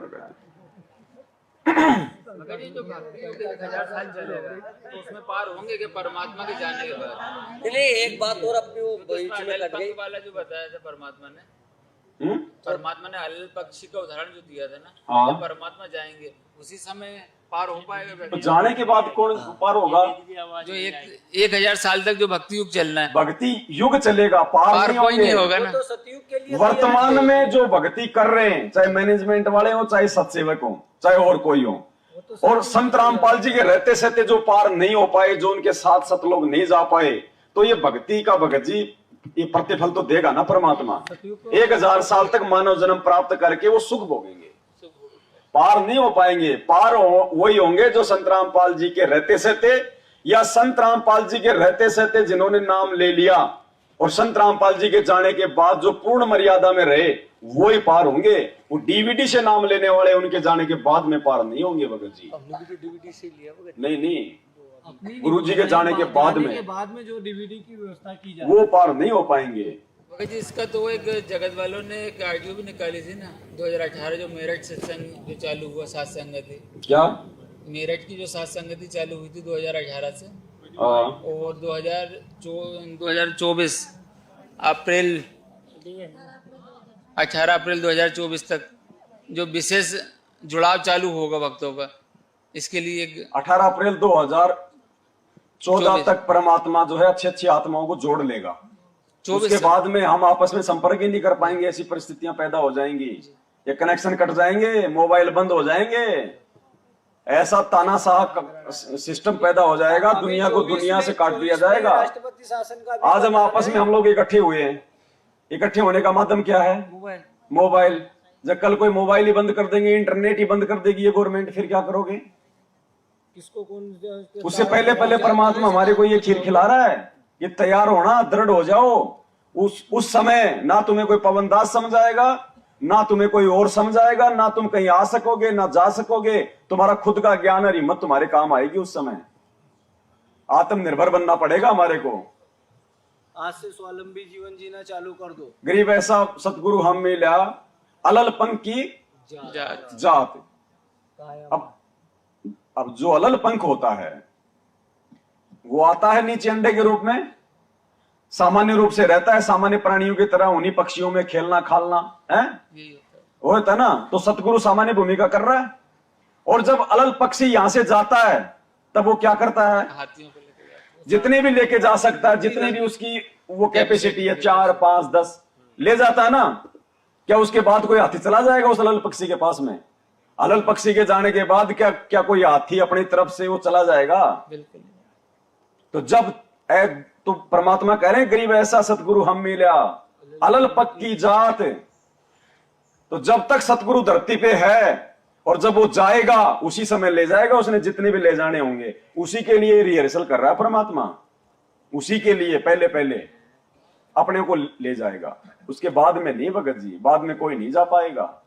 मगर ये जो भक्ति योग 1000 साल चलेगा तो उसमें पार होंगे कि परमात्मा के जाने के बाद। नहीं एक बात और अपनी वो बीच में कट गई वाला जो बताया था परमात्मा ने, हल पक्षी का उदाहरण जो दिया था ना, हाँ। जब परमात्मा जाएंगे उसी समय पार हो पाएगा। तो जाने के बाद कौन पार होगा? जो 1000 साल तक जो भक्ति युग चलना है, भक्ति युग चलेगा, पार कोई नहीं होगा ना। तो सतयुग के लिए वर्तमान में जो भक्ति कर रहे हैं, चाहे मैनेजमेंट वाले हो, चाहे सत्सेवक हो, चाहे और कोई हो, और संत रामपाल जी के रहते सहते जो पार नहीं हो पाए, जो उनके साथ सत लोग नहीं जा पाए, तो ये भक्ति का भगत जी ये प्रतिफल तो देगा ना परमात्मा। 1000 साल तक मानव जन्म प्राप्त करके वो सुख भोगेंगे, पार नहीं हो पाएंगे। पार वही होंगे जो संत रामपाल जी के रहते सहते, या संत रामपाल जी के रहते सहते जिन्होंने नाम ले लिया और संत रामपाल जी के जाने के बाद जो पूर्ण मर्यादा में रहे, वो ही पार होंगे। वो डीवीडी से नाम लेने वाले उनके जाने के बाद में पार नहीं होंगे भगत जी। डीवीडी से लिया नहीं, गुरु जी के जाने के बाद में जो डीवीडी की व्यवस्था की जाए वो पार नहीं हो पाएंगे। भगत जी इसका तो एक जगत वालों ने एक आरटीओ भी निकाली थी ना 2018 जो मेरठ सत्संग जो चालू हुआ सात संगति, क्या मेरठ की जो सात संगति चालू हुई थी 2018 से और 2024 अप्रैल 18 अप्रैल 2024 तक जो विशेष जुड़ाव चालू होगा भक्तों का, इसके लिए 18 अप्रैल 2014 तक परमात्मा जो है अच्छी अच्छी आत्माओं को जोड़ लेगा। 24 उसके बाद में हम आपस में संपर्क ही नहीं कर पाएंगे, ऐसी परिस्थितियां पैदा हो जाएंगी, ये कनेक्शन कट जाएंगे, मोबाइल बंद हो जाएंगे, ऐसा तानाशाह सिस्टम पैदा हो जाएगा, दुनिया को दुनिया से काट दिया जाएगा। राष्ट्रपति शासन का भी आज हम आपस में हम लोग इकट्ठे हुए हैं, इकट्ठे होने का माध्यम क्या है? मोबाइल। जब कल कोई मोबाइल ही बंद कर देंगे, इंटरनेट ही बंद कर देगी ये गवर्नमेंट, फिर क्या करोगे? किसको कौन उससे पहले पहले परमात्मा हमारे को ये खीर खिला रहा है, ये तैयार होना, दृढ़ हो जाओ। उस समय ना तुम्हें कोई पवनदास समझाएगा, ना तुम्हें कोई और समझाएगा, ना तुम कहीं आ सकोगे ना जा सकोगे, तुम्हारा खुद का ज्ञान और हिम्मत तुम्हारे काम आएगी। उस समय आत्मनिर्भर बनना पड़ेगा हमारे को। आज से स्वावलंबी जीवन जीना चालू कर दो। गरीब ऐसा सतगुरु हम मिला, अलल पंख की जात। अब जो अलल पंख होता है वो आता है नीचे अंडे के रूप में, सामान्य रूप से रहता है सामान्य प्राणियों की तरह, उन्हीं पक्षियों में खेलना खालना है, वो होता है ना। तो सतगुरु सामान्य भूमिका कर रहा है, और जब अलल पक्षी यहां से जाता है तब वो क्या करता है? हाथियों को लेके जाते जितने भी लेके जा सकता है, जितने भी उसकी वो कैपेसिटी है, 4 5 10 ले जाता है ना। क्या उसके बाद कोई हाथी चला जाएगा उस अलल पक्षी के पास में? अलल पक्षी के जाने के बाद क्या कोई हाथी अपनी तरफ से वो चला जाएगा? बिल्कुल। तो जब तो परमात्मा कह रहे हैं गरीब ऐसा सतगुरु हम मिला, अलल पक की जात। तो जब तक सतगुरु धरती पे है और जब वो जाएगा उसी समय ले जाएगा, उसने जितने भी ले जाने होंगे, उसी के लिए रिहर्सल कर रहा है परमात्मा, उसी के लिए पहले पहले अपने को ले जाएगा, उसके बाद में नहीं भगत जी, बाद में कोई नहीं जा पाएगा।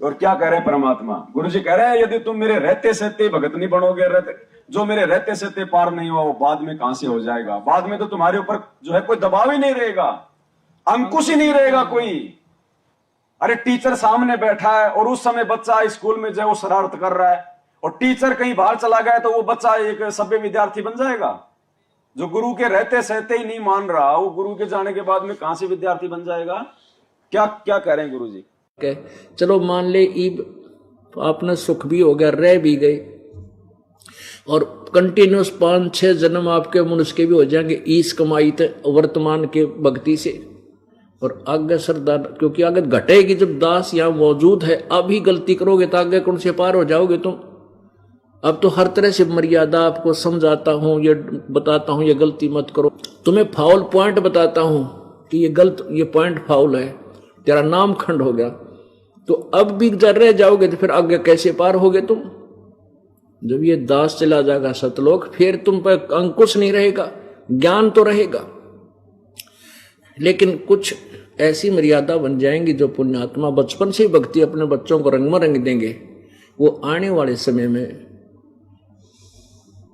और क्या कह रहे हैं परमात्मा? गुरु जी कह रहे हैं यदि तुम मेरे रहते सहते भगत नहीं बनोगे, जो मेरे रहते सहते पार नहीं हुआ वो बाद में कहां से हो जाएगा? बाद में तो तुम्हारे ऊपर जो है कोई दबाव ही नहीं रहेगा, अंकुश ही नहीं रहेगा कोई। अरे टीचर सामने बैठा है और उस समय बच्चा स्कूल में जो शरारत कर रहा है और टीचर कहीं बाहर चला गया तो वो बच्चा एक सभ्य विद्यार्थी बन जाएगा? जो गुरु के रहते सहते ही नहीं मान रहा, वो गुरु के जाने के बाद में कहां से विद्यार्थी बन जाएगा? क्या क्या कह रहे हैं गुरु जी? चलो मान ले ईब आपने सुख भी हो गया, रह भी गए, और कंटिन्यूस 5-6 जन्म आपके मनुष्य के भी हो जाएंगे ईस कमाई थे वर्तमान के भक्ति से। और आगे सरदार, क्योंकि आगे घटेगी जब दास यहाँ मौजूद है, अभी गलती करोगे तो आगे कौन से पार हो जाओगे तुम। अब तो हर तरह से मर्यादा आपको समझाता हूं, ये बताता हूं ये गलती मत करो, तुम्हें फाउल पॉइंट बताता हूं कि ये गलत, ये पॉइंट फाउल है, तेरा नाम खंड हो गया। तो अब भी जर रह जाओगे तो फिर आगे कैसे पार होगे तुम? जब ये दास चला जाएगा सतलोक, फिर तुम पर अंकुश नहीं रहेगा, ज्ञान तो रहेगा, लेकिन कुछ ऐसी मर्यादा बन जाएंगी जो पुण्यात्मा बचपन से भक्ति अपने बच्चों को रंग में रंग देंगे, वो आने वाले समय में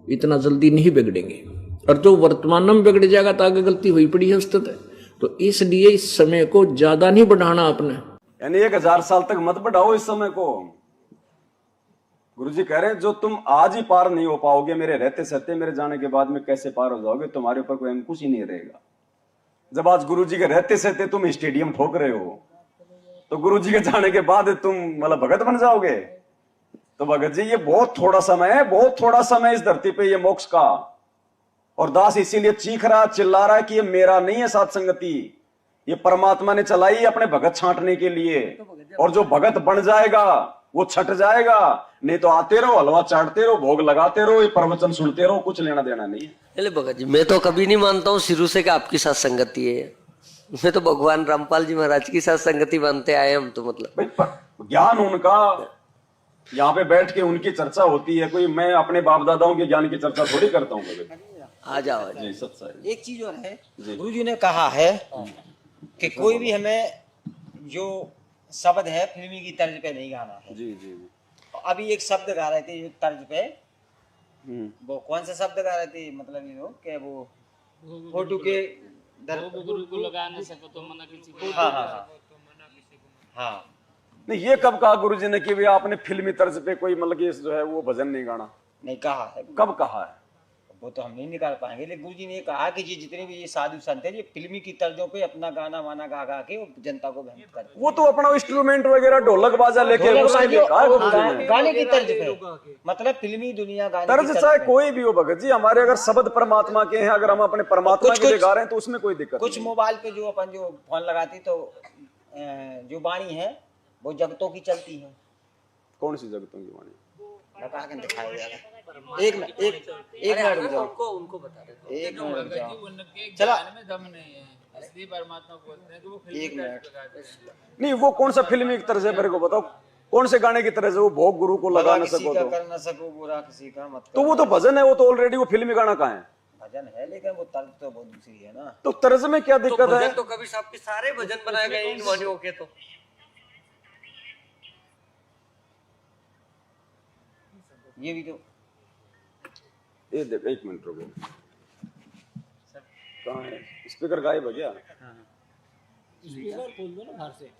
इतना जल्दी नहीं बिगड़ेंगे। और जो वर्तमान में बिगड़ जाएगा तो आगे गलती हुई पड़ी है उस तक। तो इसलिए इस समय को ज्यादा नहीं बढ़ाना आपने, यानी 1000 साल तक मत बढ़ाओ इस समय को। गुरुजी कह रहे हैं जो तुम आज ही पार नहीं हो पाओगे, मेरे रहते सहते मेरे जाने के बाद में कैसे पार हो जाओगे? तुम्हारे ऊपर कोई अंकुश ही नहीं रहेगा। जब आज गुरुजी के रहते सहते तुम स्टेडियम ठोक रहे हो, तो गुरुजी के जाने के बाद तुम मतलब भगत बन जाओगे? तो भगत जी ये बहुत थोड़ा समय है, बहुत थोड़ा समय इस धरती पे ये मोक्ष का। और दास इसीलिए चीख रहा, चिल्ला रहा है कि ये मेरा नहीं है साथ संगति, ये परमात्मा ने चलाई है अपने भगत छांटने के लिए। और जो भगत बन जाएगा वो छट जाएगा, नहीं तो आते रहो, हलवा चाटते रहो, भोग लगाते रहो, ये प्रवचन सुनते रहो, कुछ लेना देना नहीं है। चले भगत जी, मैं तो कभी नहीं मानता हूँ शुरू से कि आपकी साथ संगति है, मैं तो भगवान रामपाल जी महाराज की साथ संगति मानते आए हम। तो मतलब ज्ञान उनका, यहाँ पे बैठ के उनकी चर्चा होती है, कोई मैं अपने बाप दादाओं के ज्ञान की चर्चा थोड़ी करता हूँ। आ जाओ जी सत्य। एक चीज और है, गुरु जी ने कहा है कि कोई भी हमें जो शब्द है फिल्मी की तर्ज पे नहीं गाना है। जी जी जी। अभी एक शब्द गा रहे थे एक तर्ज पे, वो कौन सा शब्द गा रहे थे? मतलब ये लोग कि वो फोटो के वो गुरु को लगा ना सको तो मना किसी को। हाँ नहीं, ये कब कहा गुरुजी ने कि भैया आपने फिल्मी तर्ज पे कोई मतलब कि जो है वो भजन नहीं गाना? नहीं कहा है, कब कहा है? वो तो हम नहीं निकाल पाएंगे, लेकिन गुरुजी ने ये कहा कि ये जितने भी ये साधु संत है ये फिल्मी की तर्जों पे अपना गाना वाना गा गा के वो जनता को भ्रमित करते हैं। वो तो अपना इंस्ट्रूमेंट वगैरह ढोलक बाजा लेके ढोलक उसके लिए बाजे कहा है और गुरुजी ने। गाने की तर्ज पे, मतलब फिल्मी दुनिया गाने की तर्ज तर्ज चाहे पे। कोई भी हो भगत जी, हमारे अगर शब्द परमात्मा के हैं, अगर हम अपने परमात्मा कुछ- के लिए कुछ- गा रहे हैं तो उसमें कोई दिक्कत कुछ नहीं। मोबाइल पे जो अपन जो फोन लगाते तो जो वाणी है वो जगतों की चलती है। कौन सी जगतों की वाणी? लगा के दिखाया जाएगा। एक मिनट रुक जाओ, उनको बता रहे एक मिनट रुक भगत जाओ। जी उनके चला। ज्ञान में दम नहीं है, इसलिए परमात्मा बोलते हैं कि वो फिल्मी एक मिनट। तर्ज पे गाते हैं। नहीं, वो कौन सा फिल्मी तर्ज है मेरे को बताओ, कौन से गाने की तरह से वो भोग गुरु को लगा भला न किसी सको का तो? कर न सको बुरा किसी का मत तो वो तो भजन है, वो तो ऑलरेडी वो फिल्मी गाना कहाँ है? भजन है, लेकिन वो तर्ज तो बहुत दूसरी है ना। तो तर्ज में क्या दिक्कत है? तो कभी साहब के सारे भजन बनाए गए इन वाणियों के। तो ये भी तो ये देख, एक मिनट रुको, कहाँ है स्पीकर? गायब है क्या? स्पीकर खोल दो ना बाहर से।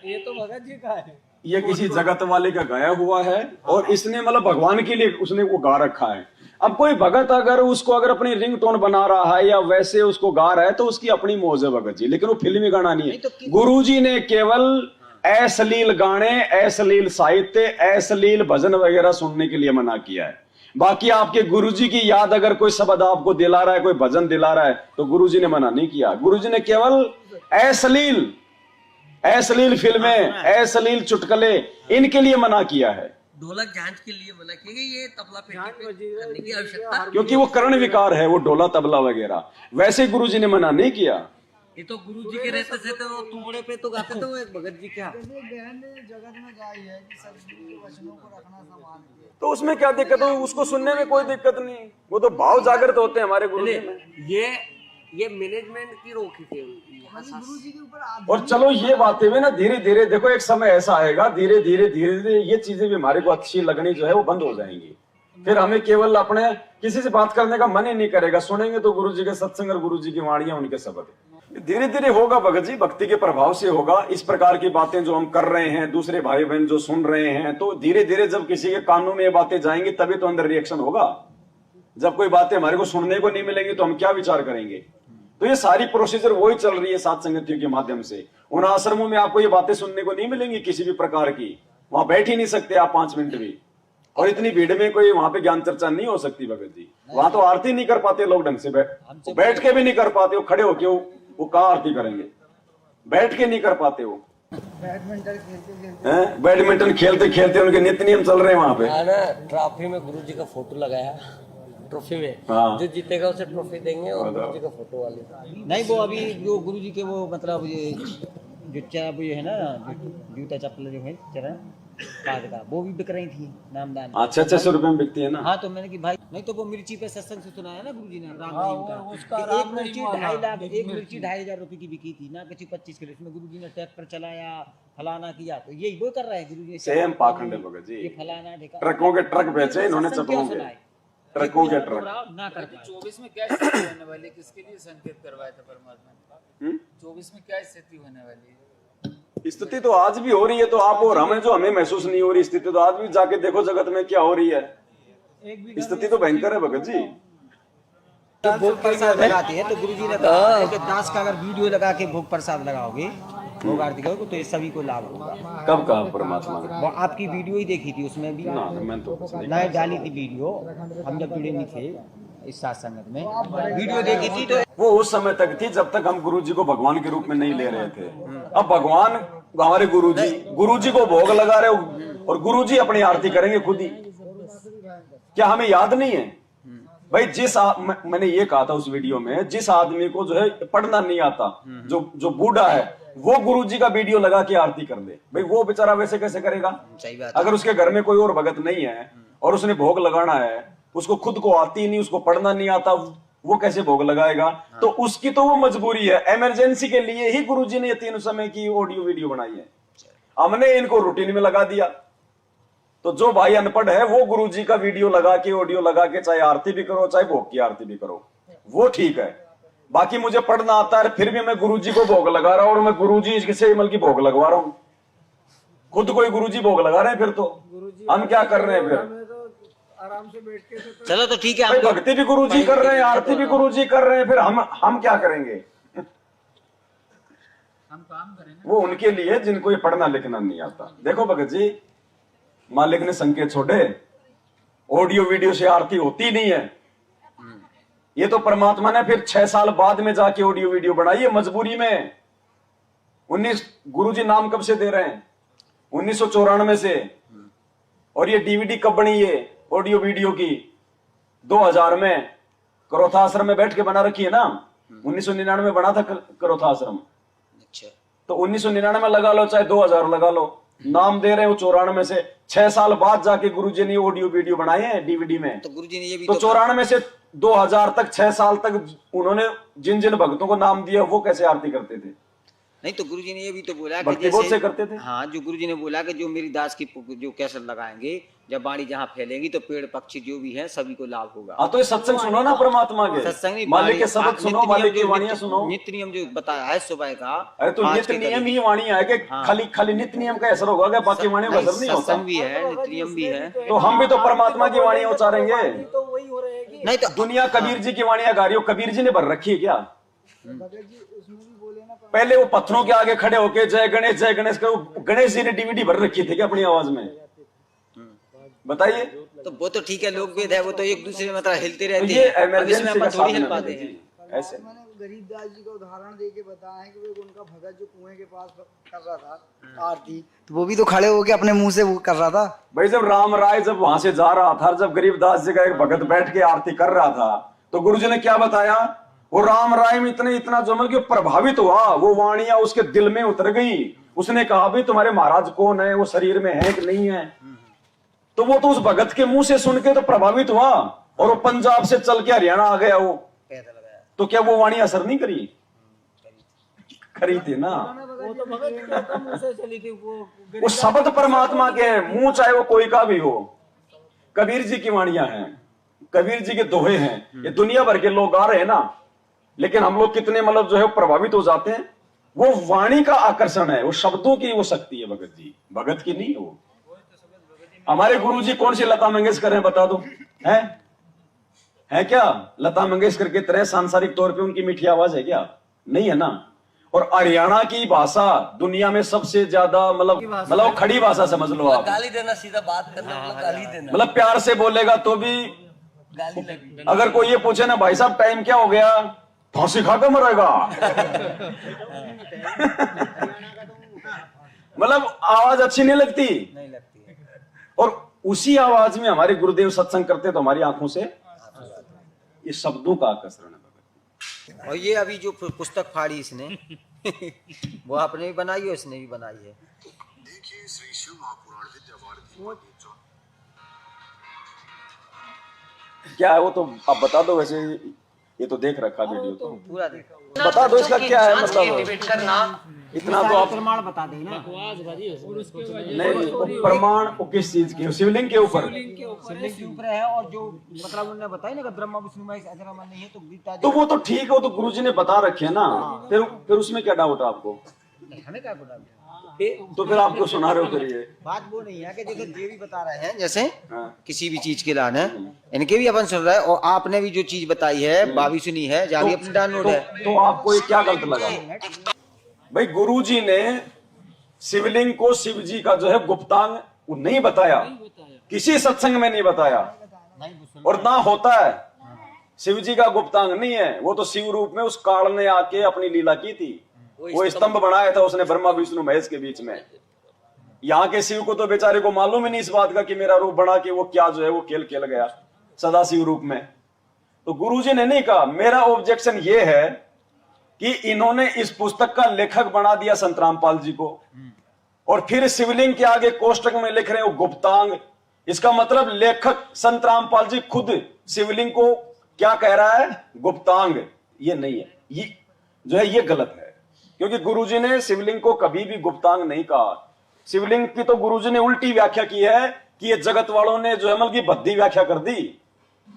ये तो भगत जी का है। ये किसी जगत वाले का गाया हुआ है और इसने मतलब भगवान के लिए उसने वो गा रखा है। अब कोई भगत अगर उसको अगर अपनी रिंगटोन बना रहा है या वैसे उसको गा रहा है तो उसकी अपनी मौज है भगत जी, लेकिन वो फिल्मी गाना नहीं है। गुरुजी ने केवल अश्लील गाने, अश्लील साहित्य, अश्लील भजन वगैरह सुनने के लिए मना किया है। बाकी आपके गुरुजी की याद अगर कोई शब्द आपको दिला रहा है, कोई भजन दिला रहा है तो गुरुजी ने मना नहीं किया। गुरुजी ने केवल अश्लील फिल्में, अश्लील चुटकुले, इनके लिए मना किया है। ढोलक जांच के लिए मना किया गया, ये तबला पेटी पे करने की आवश्यकता। क्योंकि वो कर्ण विकार है, वो ढोला तबला वगैरह, वैसे गुरुजी ने मना नहीं किया। ये तो गुरु जी के रहते थे तो तुमड़े पे तो गाते थे वो एक भगत जी क्या। तो उसमें क्या दिक्कत है? उसको सुनने में कोई दिक्कत नहीं, वो तो भाव जागृत होते हैं हमारे गुरुजी में। ये मैनेजमेंट की रोकी थी उनकी। और चलो ये बातें भी ना धीरे धीरे, देखो एक समय ऐसा आएगा, धीरे धीरे ये चीजें भी हमारे को अच्छी लगनी जो है वो बंद हो जाएंगी। फिर हमें केवल अपने किसी से बात करने का मन ही नहीं करेगा। सुनेंगे तो गुरुजी के सत्संग और गुरुजी की वाणियां, उनके शब्द। धीरे धीरे होगा भगत जी, भक्ति के प्रभाव से होगा। इस प्रकार की बातें जो हम कर रहे हैं, दूसरे भाई बहन जो सुन रहे हैं, तो धीरे धीरे जब किसी के कानों में ये बातें जाएंगी तभी तो अंदर रिएक्शन होगा। जब कोई बातें हमारे को सुनने को नहीं मिलेंगी तो हम क्या विचार करेंगे? तो ये सारी प्रोसीजर वही चल रही है साध संगतियों के माध्यम से। उन आश्रमों में आपको ये बातें सुनने को नहीं मिलेंगी किसी भी प्रकार की, वहां बैठ ही नहीं सकते आप 5 मिनट भी, और इतनी भीड़ में कोई वहां पे ज्ञान चर्चा नहीं हो सकती भगत जी। वहां तो आरती नहीं कर पाते लोग ढंग से, बैठ के भी नहीं कर पाते, वो खड़े होके वो कहाँ आरती करेंगे? बैठ के नहीं कर पाते वो। बैडमिंटन खेलते खेलते उनके नित्य नियम चल रहे हैं वहां पे। ना ट्रॉफी में गुरु जी का फोटो लगाया, ट्रॉफी में हाँ। जो जीतेगा उसे ट्रॉफी देंगे और गुरु जी का फोटो वाली। नहीं, वो अभी जो गुरुजी के वो मतलब ये जो वो ये है ना, जूता चप्पल जो है चरण काद का, वो भी बिक रही थी नामदान। 600 रुपए में बिकती है ना। हाँ, तो मैंने कि भाई नहीं तो वो मिर्ची पे सत्संग से सुनाया ना गुरुजी ने राम हाँ, रहीम का, उसका कि राम एक मिर्ची रहीम वाला। 2.5 लाख, एक मिर्ची 2,500 रुपए की बिकी थी ना, किसी 25 किलो। इसमें गुरुजी ने ट्रैक्टर चलाया, फलाना किया, तो यही वो कर रहे हैं गुरुजी। सेम पाखंड है भगत ये जी। फलाना ट्रकों के ट्रक बेचे इन्होंने, सत्संग क्यों चप्पलों के सुनाए? ट्रकों के ट्रक। ना कर पाए। 24 में क्या स्थिति होने वाली है? किसके लिए संकेत करवाया था परमात्मा ने? 24 में क्या स्थिति होने वाली है? स्थिति तो आज भी हो रही है, तो आप और हमें जो हमें महसूस नहीं हो रही स्थिति, तो आज भी जाके देखो जगत में क्या हो रही है। स्थिति तो भयंकर है भगत जी। तो भोग प्रसाद लगाते हैं तो गुरुजी ने कहा है कि दास का अगर वीडियो लगा के भोग प्रसाद लगाओगे, भोग आरती करोगे, तो ये सभी को लाभ होगा। कब कहा परमात्मा ने? वो आपकी वीडियो ही देखी थी, उसमें भी ना, मैं तो कुछ नहीं। नए डाली थी वीडियो, हम जब जुड़े नहीं थे इस साथ संगत में, वीडियो देखी थी। तो वो उस समय तक थी जब तक हम गुरुजी को भगवान के रूप में नहीं ले रहे थे। अब भगवान हमारे गुरुजी को भोग लगा रहे हो और गुरुजी अपनी आरती करेंगे खुद ही। क्या हमें याद नहीं है भाई? मैंने ये कहा था उस वीडियो में, जिस आदमी को जो है पढ़ना नहीं आता, जो बूढ़ा है, वो गुरुजी का वीडियो लगा के आरती कर दे, भाई वो बेचारा वैसे कैसे करेगा? सही बात। अगर उसके घर में कोई और भगत नहीं है और उसने भोग लगाना है, उसको खुद को आती नहीं, उसको पढ़ना नहीं आता, वो कैसे भोग लगाएगा? तो उसकी तो वो मजबूरी है। इमरजेंसी के लिए ही गुरुजी ने ये 3 समय की ऑडियो वीडियो बनाई है। हमने इनको रूटीन में लगा दिया। तो जो भाई अनपढ़ है वो गुरुजी का वीडियो लगा के, ऑडियो लगा के, चाहे आरती भी करो चाहे भोग की आरती भी करो, वो ठीक है। बाकी मुझे पढ़ना आता है, फिर भी मैं गुरुजी को भोग लगा रहा हूं, और मैं गुरुजी से की भोग लगवा रहा हूं। खुद कोई गुरुजी भोग लगा रहे हैं, फिर तो हम क्या कर रहे हैं फिर? आराम से बैठ के चलो तो ठीक है, भाई भक्ति भी गुरुजी कर रहे हैं, आरती भी गुरुजी कर रहे हैं, फिर हम क्या करेंगे? हम काम करेंगे। वो उनके लिए जिनको ये पढ़ना लिखना नहीं आता। देखो भगत जी, मालिक ने संकेत छोड़े, ऑडियो वीडियो से आरती होती नहीं है। ये तो परमात्मा ने फिर 6 साल बाद में जाके ऑडियो वीडियो बनाई है, मजबूरी में। 19 गुरुजी नाम कब से दे रहे हैं? 1994 से। और ये डीवीडी कब बनी है ऑडियो वीडियो की? 2000 में करोथाश्रम में बैठ के बना रखी है ना। 1999 में बना था करोथाश्रम। अच्छा, तो 1999 लगा लो चाहे 2000 लगा लो, नाम दे रहे हो 94 से। 6 साल बाद जाके गुरुजी ने ऑडियो वीडियो बनाए हैं डीवीडी में। तो गुरुजी ने ये भी तो 94 से 2000 तक 6 साल तक उन्होंने जिन जिन भक्तों को नाम दिया वो कैसे आरती करते थे? नहीं, तो गुरुजी ने ये भी तो बोला कि भक्ति बहुत से करते थे। हाँ, जो गुरुजी ने बोला कि जो मेरी दास की जो कैसेट लगाएंगे, जब वाणी जहाँ फैलेगी तो पेड़ पक्षी जो भी है सभी को लाभ होगा। हाँ, तो ये सत्संग सुनो ना परमात्मा के, सत्संग नहीं, मालिक के शब्द नित्य सुनो, नियम मालिक की जो- वाणियां सुनो। नित्य नियम जो बताया है सुबह का। अरे तो आज नित्य के नियम करीब- ही वाणी है कि हाँ। खाली नित्य नियम का असर होगा क्या? बाकी वाणियों का असर नहीं होता। सत्संग भी है, नित्य नियम भी है। तो हम भी तो परमात्मा की वाणियां उच्चारेंगे। तो वही हो रहेगी। नहीं तो दुनिया कबीर जी की वाणियां गा रही हो, कबीर जी ने भर रखी है क्या? पहले वो पत्थरों के आगे खड़े होके जय गणेश का, गणेश जी ने डीवीडी भर रखी थी क्या अपनी आवाज में? बताइए। तो वो तो ठीक है, लोक वेद है, वो तो एक दूसरे में मतलब हिलते तो रहते ये हैं। अब इसमें इमरजेंसी का अपन थोड़ी साधन हिल है पाते जी, हैं। ऐसे। मैंने गरीबदास जी का उदाहरण दे के बताया है कि वो उनका भगत जो कुएं के पास कर रहा था आरती, तो वो भी तो खड़े होके अपने मुंह से वो कर रहा था। भाई जब राम राय जब वहां से जा रहा था, जब गरीबदास जी का एक भगत बैठ के आरती कर रहा था, तो गुरुजी ने क्या बताया? वो राम राय में इतना जमल के प्रभावित हुआ, वो वाणियां उसके दिल में उतर गई। उसने कहा भी तुम्हारे महाराज कौन है, वो शरीर में है कि नहीं है? तो वो तो उस भगत के मुंह से सुन के तो प्रभावित हुआ, और वो पंजाब से चल के हरियाणा आ गया वो। तो क्या वो वाणी असर नहीं करी? करी थी ना। वो तो भगत के मुंह से चली थी वो शब्द परमात्मा के हैं, मुंह चाहे वो कोई का भी हो। कबीर जी की वाणियां हैं, कबीर जी के दोहे हैं, ये दुनिया भर के लोग गा रहे हैं ना, लेकिन हम लोग कितने मतलब जो है प्रभावित हो जाते हैं। वो वाणी का आकर्षण है, वो शब्दों की वो शक्ति है भगत जी, भगत की नहीं। वो हमारे गुरु जी कौन सी लता मंगेशकर हैं बता दो? है क्या लता मंगेशकर की तरह सांसारिक तौर पे उनकी मीठी आवाज है क्या? नहीं है ना। और हरियाणा की भाषा दुनिया में सबसे ज्यादा मतलब खड़ी भाषा समझ लो आप। गाली देना, सीधा बात करना, मतलब गाली देना, मतलब प्यार से बोलेगा तो भी गाली लग। अगर कोई ये पूछे ना भाई साहब टाइम क्या हो गया, फांसी खाकर मरेगा। मतलब आवाज अच्छी नहीं लगती। और उसी आवाज में हमारे गुरुदेव सत्संग करते तो हमारी आंखों से ये शब्दों का आकर्षण है। और ये अभी जो पुस्तक फाड़ी इसने वो आपने भी बनाई है, उसने भी बनाई है। देखिए श्री शिव महापुराण विद्या क्या है वो तो आप बता दो। वैसे ये तो देख रखा वीडियो तो पूरा देखा। बता दो इसका क्या है मतलब। इतना तो आप प्रमाण बता देना। नहीं, वो प्रमाण वो किस चीज के? शिवलिंग के ऊपर ऊपर है, और जो मतलब उन्होंने बताया ना कि ब्रह्मा विष्णु महेश अजरा मन नहीं है, तो गीता तो वो तो ठीक है, वो तो गुरुजी ने बता रखे है ना। फिर उसमें क्या डाउट है आपको? हमें क्या पता। तो फिर आपको सुना रहे हो फिर ये बात वो नहीं है कि देखो ये भी बता रहे हैं, जैसे हाँ। किसी भी चीज के लाने इनके भी अपन सुन रहे हैं, और आपने भी जो चीज बताई है भाभी सुनी है, जारी अपनी डाउनलोड है। तो आपको ये क्या गलत लगा? भाई गुरुजी ने शिवलिंग को शिव जी का जो है गुप्तांग वो नहीं बताया, किसी सत्संग में नहीं बताया, और ना होता है। शिव जी का गुप्तांग नहीं है, वो तो शिव रूप में उस काल ने आके अपनी लीला की थी। वो स्तंभ बनाया था उसने ब्रह्मा विष्णु महेश के बीच में। यहाँ के शिव को तो बेचारे को मालूम ही नहीं इस बात का कि मेरा रूप बना के वो क्या जो है वो खेल खेल गया सदा शिव रूप में। तो गुरुजी ने नहीं कहा। मेरा ऑब्जेक्शन ये है कि इन्होंने इस पुस्तक का लेखक बना दिया संत रामपाल जी को, और फिर शिवलिंग के आगे कोष्टक में लिख रहे हैं वो गुप्तांग। इसका मतलब लेखक संत रामपाल जी खुद शिवलिंग को क्या कह रहा है? गुप्तांग। ये नहीं है, ये जो है ये गलत है, क्योंकि गुरुजी ने शिवलिंग को कभी भी गुप्तांग नहीं कहा। शिवलिंग की तो गुरुजी ने उल्टी व्याख्या की है कि ये जगत वालों ने जो है मतलब की भद्दी व्याख्या कर दी।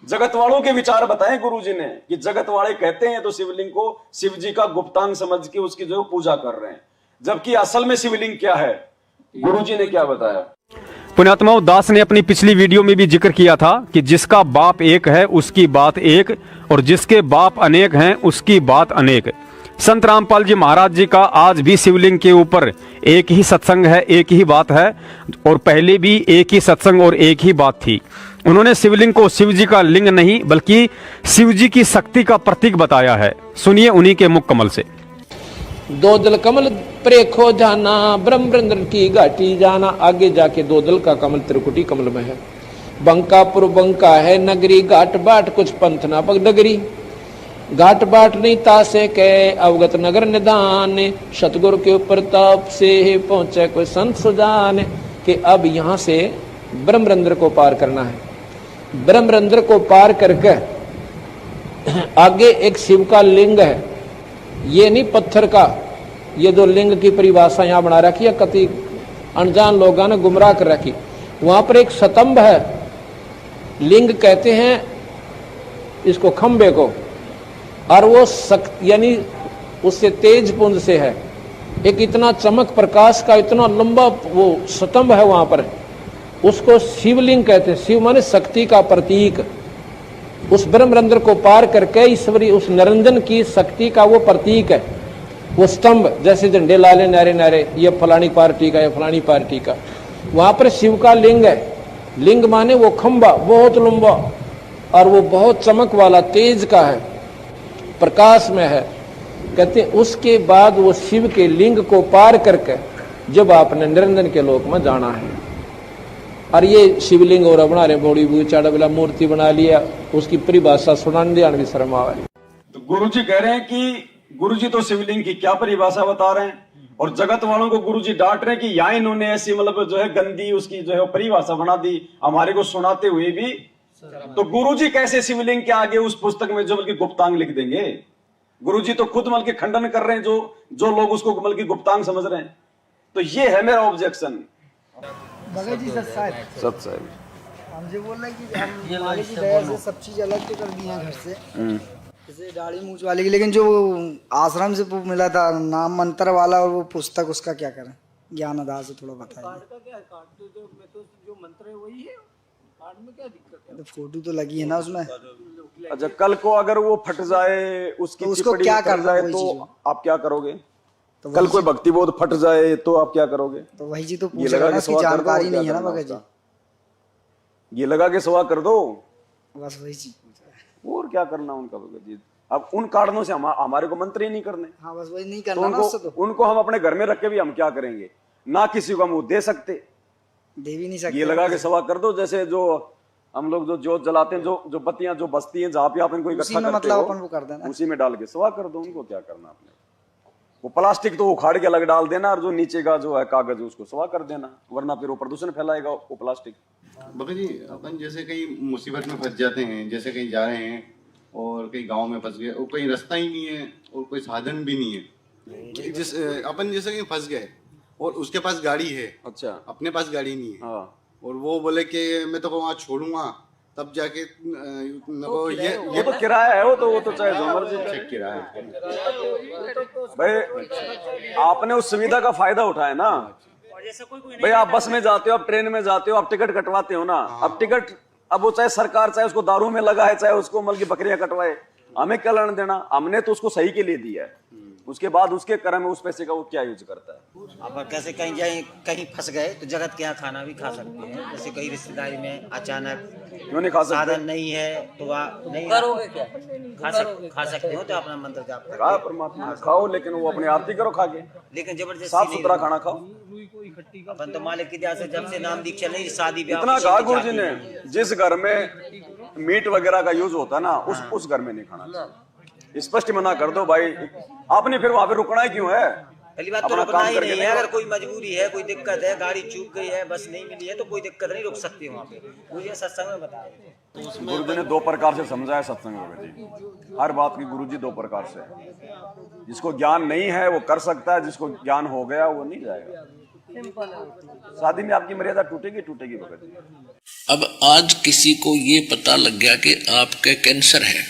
जगत वालों के विचार बताए गुरुजी ने कि जगत वाले कहते हैं तो शिवलिंग को शिव जी का गुप्तांग समझ के उसकी जो पूजा कर रहे हैं, जबकि असल में शिवलिंग क्या है गुरुजी ने क्या बताया। पुण्यात्मा दास ने अपनी पिछली वीडियो में भी जिक्र किया था कि जिसका बाप एक है उसकी बात एक, और जिसके बाप अनेक हैं उसकी बात अनेक। संत रामपाल जी महाराज जी का आज भी शिवलिंग के ऊपर एक ही सत्संग है, एक ही बात है, और पहले भी एक ही सत्संग और एक ही बात थी। उन्होंने शिवलिंग को शिव जी का लिंग नहीं बल्कि शिव जी की शक्ति का प्रतीक बताया है। सुनिए उन्हीं के मुख कमल से। दो दल कमल प्रेखो जाना, ब्रह्मरंध्र की घाटी जाना। आगे जाके दो दल का कमल त्रिकुटी कमल में है। बंकापुर बंका है नगरी, घाट बाट कुछ पंथ ना पग डगरी। घाट बाट नहीं तासे के अवगत नगर निदान, सतगुरु के ऊपर ताप से पहुंचे कोई संत सुजान। कि अब यहाँ से ब्रह्मरंध्र को पार करना है। ब्रह्मरंध्र को पार करके आगे एक शिव का लिंग है, ये नहीं पत्थर का। ये जो लिंग की परिभाषा यहाँ बना रखी है, कति अनजान लोगों ने गुमराह कर रखी। वहां पर एक स्तंभ है, लिंग कहते हैं इसको खंबे को, और वो यानी उससे तेज पुंज से है। एक इतना चमक प्रकाश का इतना लंबा वो स्तंभ है वहां पर, उसको शिवलिंग कहते हैं। शिव माने शक्ति का प्रतीक। उस ब्रह्मरंध्र को पार करके ईश्वरी उस निरंजन की शक्ति का वो प्रतीक है वो स्तंभ। जैसे झंडे लाले नारे नारे, ये फलानी पार्टी का, ये फलानी पार्टी का। वहां पर शिव का लिंग है। लिंग माने वो खंबा बहुत लंबा, और वो बहुत चमक वाला तेज का है, प्रकाश में है। कहते उसके बाद वो शिव के लिंग को पार करके जब आपने निरंजन के लोक में जाना है। और ये शिवलिंग और बना रहे बड़ी बुई चाड़ा वाला मूर्ति बना लिया, उसकी परिभाषा सुनाने देने भी शर्म आवे। तो गुरुजी कह रहे हैं कि गुरुजी तो शिवलिंग की क्या परिभाषा बता रहे हैं, और जगत वालों को गुरुजी डांट रहे हैं कि यहाँ इन्होंने ऐसी मतलब जो है गंदी उसकी जो है परिभाषा बना दी हमारे को सुनाते हुए भी। तो गुरुजी कैसे शिवलिंग के आगे उस पुस्तक में जो बल्कि गुप्तांग लिख देंगे। गुरुजी तो खुद बल्कि खंडन कर रहे हैं जो लोग उसको बल्कि गुप्तांग समझ रहे हैं। तो ये है मेरा ऑब्जेक्शन। भगत जी सच साहब हमसे बोल रहे हैं कि हम मालिक की दया से सब चीज अलग तो कर दी है घर से, जैसे दाढ़ी मूंछ वाले की, लेकिन जो आश्रम से मिला था नाम मंत्र वाला और वो पुस्तक, उसका क्या करें? ज्ञान आधार से थोड़ा बताइए। कार्ड का क्या है? कार्ड तो जो मंत्र है वही है, कार्ड में क्या दिक्कत है? तो फोटो तो लगी है ना उसमें। अच्छा, कल को अगर वो फट जाए, उसकी तो उसको क्या कर जाए तो आप क्या करोगे? तो कल कोई भक्ति बोध फट जाए तो आप क्या करोगे? तो वही जी तो पूछ रहा हूं, इसकी जानकारी नहीं है ना भगत जी। ये लगा के सवा कर दो, बस वही चीज। और क्या करना उनका भगत जी। अब उन कारणों से हमारे को मंत्र ही नहीं करने। हाँ बस वही नहीं करना ना उससे। तो उनको हम अपने घर में रख के भी हम क्या करेंगे? ना किसी को हम वो दे सकते, दे भी नहीं सकते। ये लगा के सवा कर दो। जैसे जो हम लोग जो जोत जलाते हैं, जो बत्तियां जो बसती हैं, जहाँ पे आप इनको इकट्ठा करते मतलब हो, अपन वो कर देना, उसी में डाल के सवा कर दो। उनको क्या करना आपने? वो प्लास्टिक तो उखाड़ के अलग डाल देना, और जो नीचे का जो है कागज उसको सवा कर देना, वरना फिर वो प्रदूषण फैलाएगा वो प्लास्टिक। भगत जी, अपन जैसे कहीं मुसीबत में फंस जाते हैं, जैसे कहीं जा रहे हैं और कहीं गांव में फंस गए और कहीं रास्ता ही नहीं है और कोई साधन भी नहीं है, जिस अपन जैसे कहीं फंस गए और उसके पास गाड़ी है, अच्छा, अपने पास गाड़ी नहीं है, हाँ, और वो बोले कि मैं तो वहाँ छोड़ूंगा, तब जाके ये तो किराया है, वो तो चाहे जो मर्जी किराया। भाई आपने उस सुविधा का फायदा उठाया ना। भाई आप बस में जाते हो, आप ट्रेन में जाते हो, आप टिकट कटवाते हो ना। अब टिकट, अब वो चाहे सरकार चाहे उसको दारू में लगा है, चाहे उसको मतलब की बकरियां कटवाए, हमें क्या लेना देना? हमने तो उसको सही के लिए दिया है। उसके बाद उसके कर्म में उस पैसे का वो क्या यूज करता है। अब कैसे कहीं फंस गए तो जगत के यहाँ खाना भी खा सकते हैं। जैसे कहीं रिश्तेदारी में अचानक क्यों नहीं खा सकते? साधन नहीं है तो नहीं करोगे क्या? खा सकते हो तो अपना मंत्र जाप करो। खा परमात्मा खाओ, लेकिन वो अपनी आरती करो खा के, लेकिन जबरदस्ती साफ सुथरा खाना खाओ। अपन तो मालिक की दया से जब से नाम दीक्षा नहीं, शादी ब्याह इतना कहा गुरु जी ने, जिस घर में मीट वगैरह का यूज होता है ना, उस घर में नहीं खाना चाहिए। स्पष्ट मना कर दो भाई। आपने फिर वहां पे रुकना ही क्यों है? पहली बात तो रुकना ही नहीं है। अगर कोई मजबूरी है, कोई दिक्कत है, गाड़ी चूक गई है, बस नहीं मिली है, तो कोई दिक्कत नहीं, रुक सकती है वहाँ पे। मुझे सत्संग में बताया गुरु जी ने दो प्रकार से समझाया सत्संग में जी। हर बात की गुरु जी दो प्रकार से। जिसको ज्ञान नहीं है वो कर सकता है, जिसको ज्ञान हो गया वो नहीं जाएगा। शादी में आपकी मर्यादा टूटेगी टूटेगी भगत जी। अब आज किसी को ये पता लग गया कि आपके कैंसर है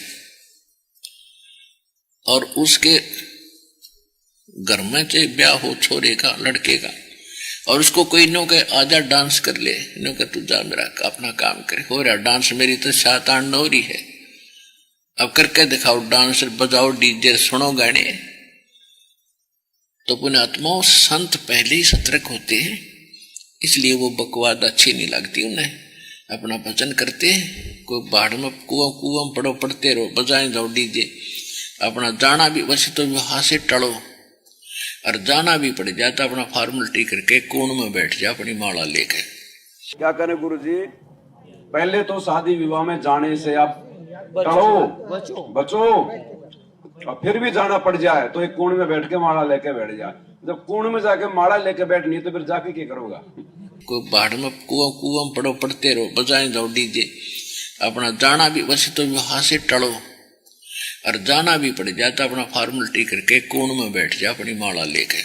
और उसके घर में चाहे ब्याह हो छोरे का लड़के का, और उसको कोई नो के आजा डांस कर ले, नो के तू जा मेरा अपना काम करे, हो रहा डांस, मेरी तो 7-8 नौरी है, अब करके दिखाओ डांस, बजाओ डीजे, सुनो गाने। तो पुण्यात्माओं, संत पहले ही सतर्क होते हैं, इसलिए वो बकवाद अच्छी नहीं लगती उन्हें। अपना भजन करते, कोई बाढ़ में कुआं पड़ो, पड़ते रहो, बजाए जाओ डीजे। अपना जाना भी वैसे तो वहां से टलो, और जाना भी पड़ जाए तो अपना फॉर्मेलिटी करके कोण में बैठ जाए अपनी माला लेके। क्या करें गुरुजी, पहले तो शादी विवाह में जाने से आप टलो, बचो, और फिर भी जाना पड़ जाए तो एक कोण में बैठ के माला लेके बैठ जाए। जब कोण में जाके माला लेके बैठनी तो फिर जाके क्या करोगा? कोई बाढ़ में कुआं पड़ो, पड़ते रहो, बजाए जाओ डीजे। अपना जाना भी वैसे तो वहां से टलो, और जाना भी पड़ जाए तो अपना फॉर्मेलिटी करके कोण में बैठ जाए अपनी माला लेके,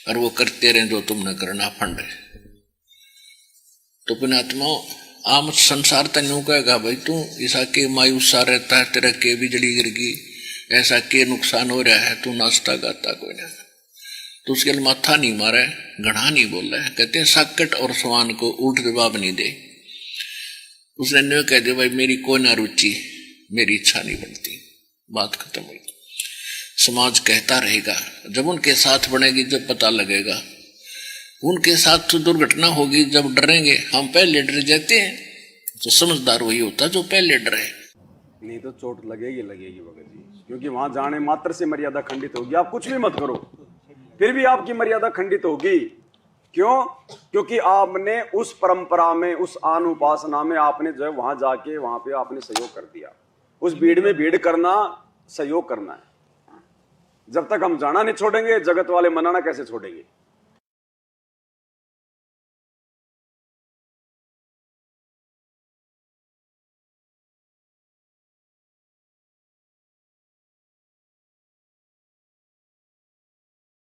और वो करते रहे जो तुमने करना फंड। तो पुण्यात्मा, आम संसार तन्यू कहेगा भाई तू ऐसा के मायूस सा रहता है, तेरा के बिजली गिर गई, ऐसा के नुकसान हो रहा है, तू नाचता गाता कोई ना, तो उसके लिए माथा नहीं मारा है, घड़ा नहीं बोल रहा है। कहते हैं साकट और सवान को उल्ट जवाब नहीं दे। उसने न कह दे भाई मेरी कोई ना रुचि, मेरी इच्छा नहीं बनती, बात खत्म हुई। समाज कहता रहेगा, जब उनके साथ बनेगी जब पता लगेगा, उनके साथ तो दुर्घटना होगी जब डरेंगे। हम पहले डर जाते हैं, तो समझदार वही होता जो पहले डरे। नहीं तो चोट लगेगी भगत जी, क्योंकि वहां जाने मात्र से मर्यादा खंडित होगी। आप कुछ भी मत करो, फिर भी आपकी मर्यादा खंडित होगी। क्यों? क्योंकि आपने उस परंपरा में, उस आन उपासना में आपने जो है वहां जाके वहां पे आपने सहयोग कर दिया। उस भीड़ में भीड़ करना सहयोग करना है। जब तक हम जाना नहीं छोड़ेंगे, जगत वाले मनाना कैसे छोड़ेंगे?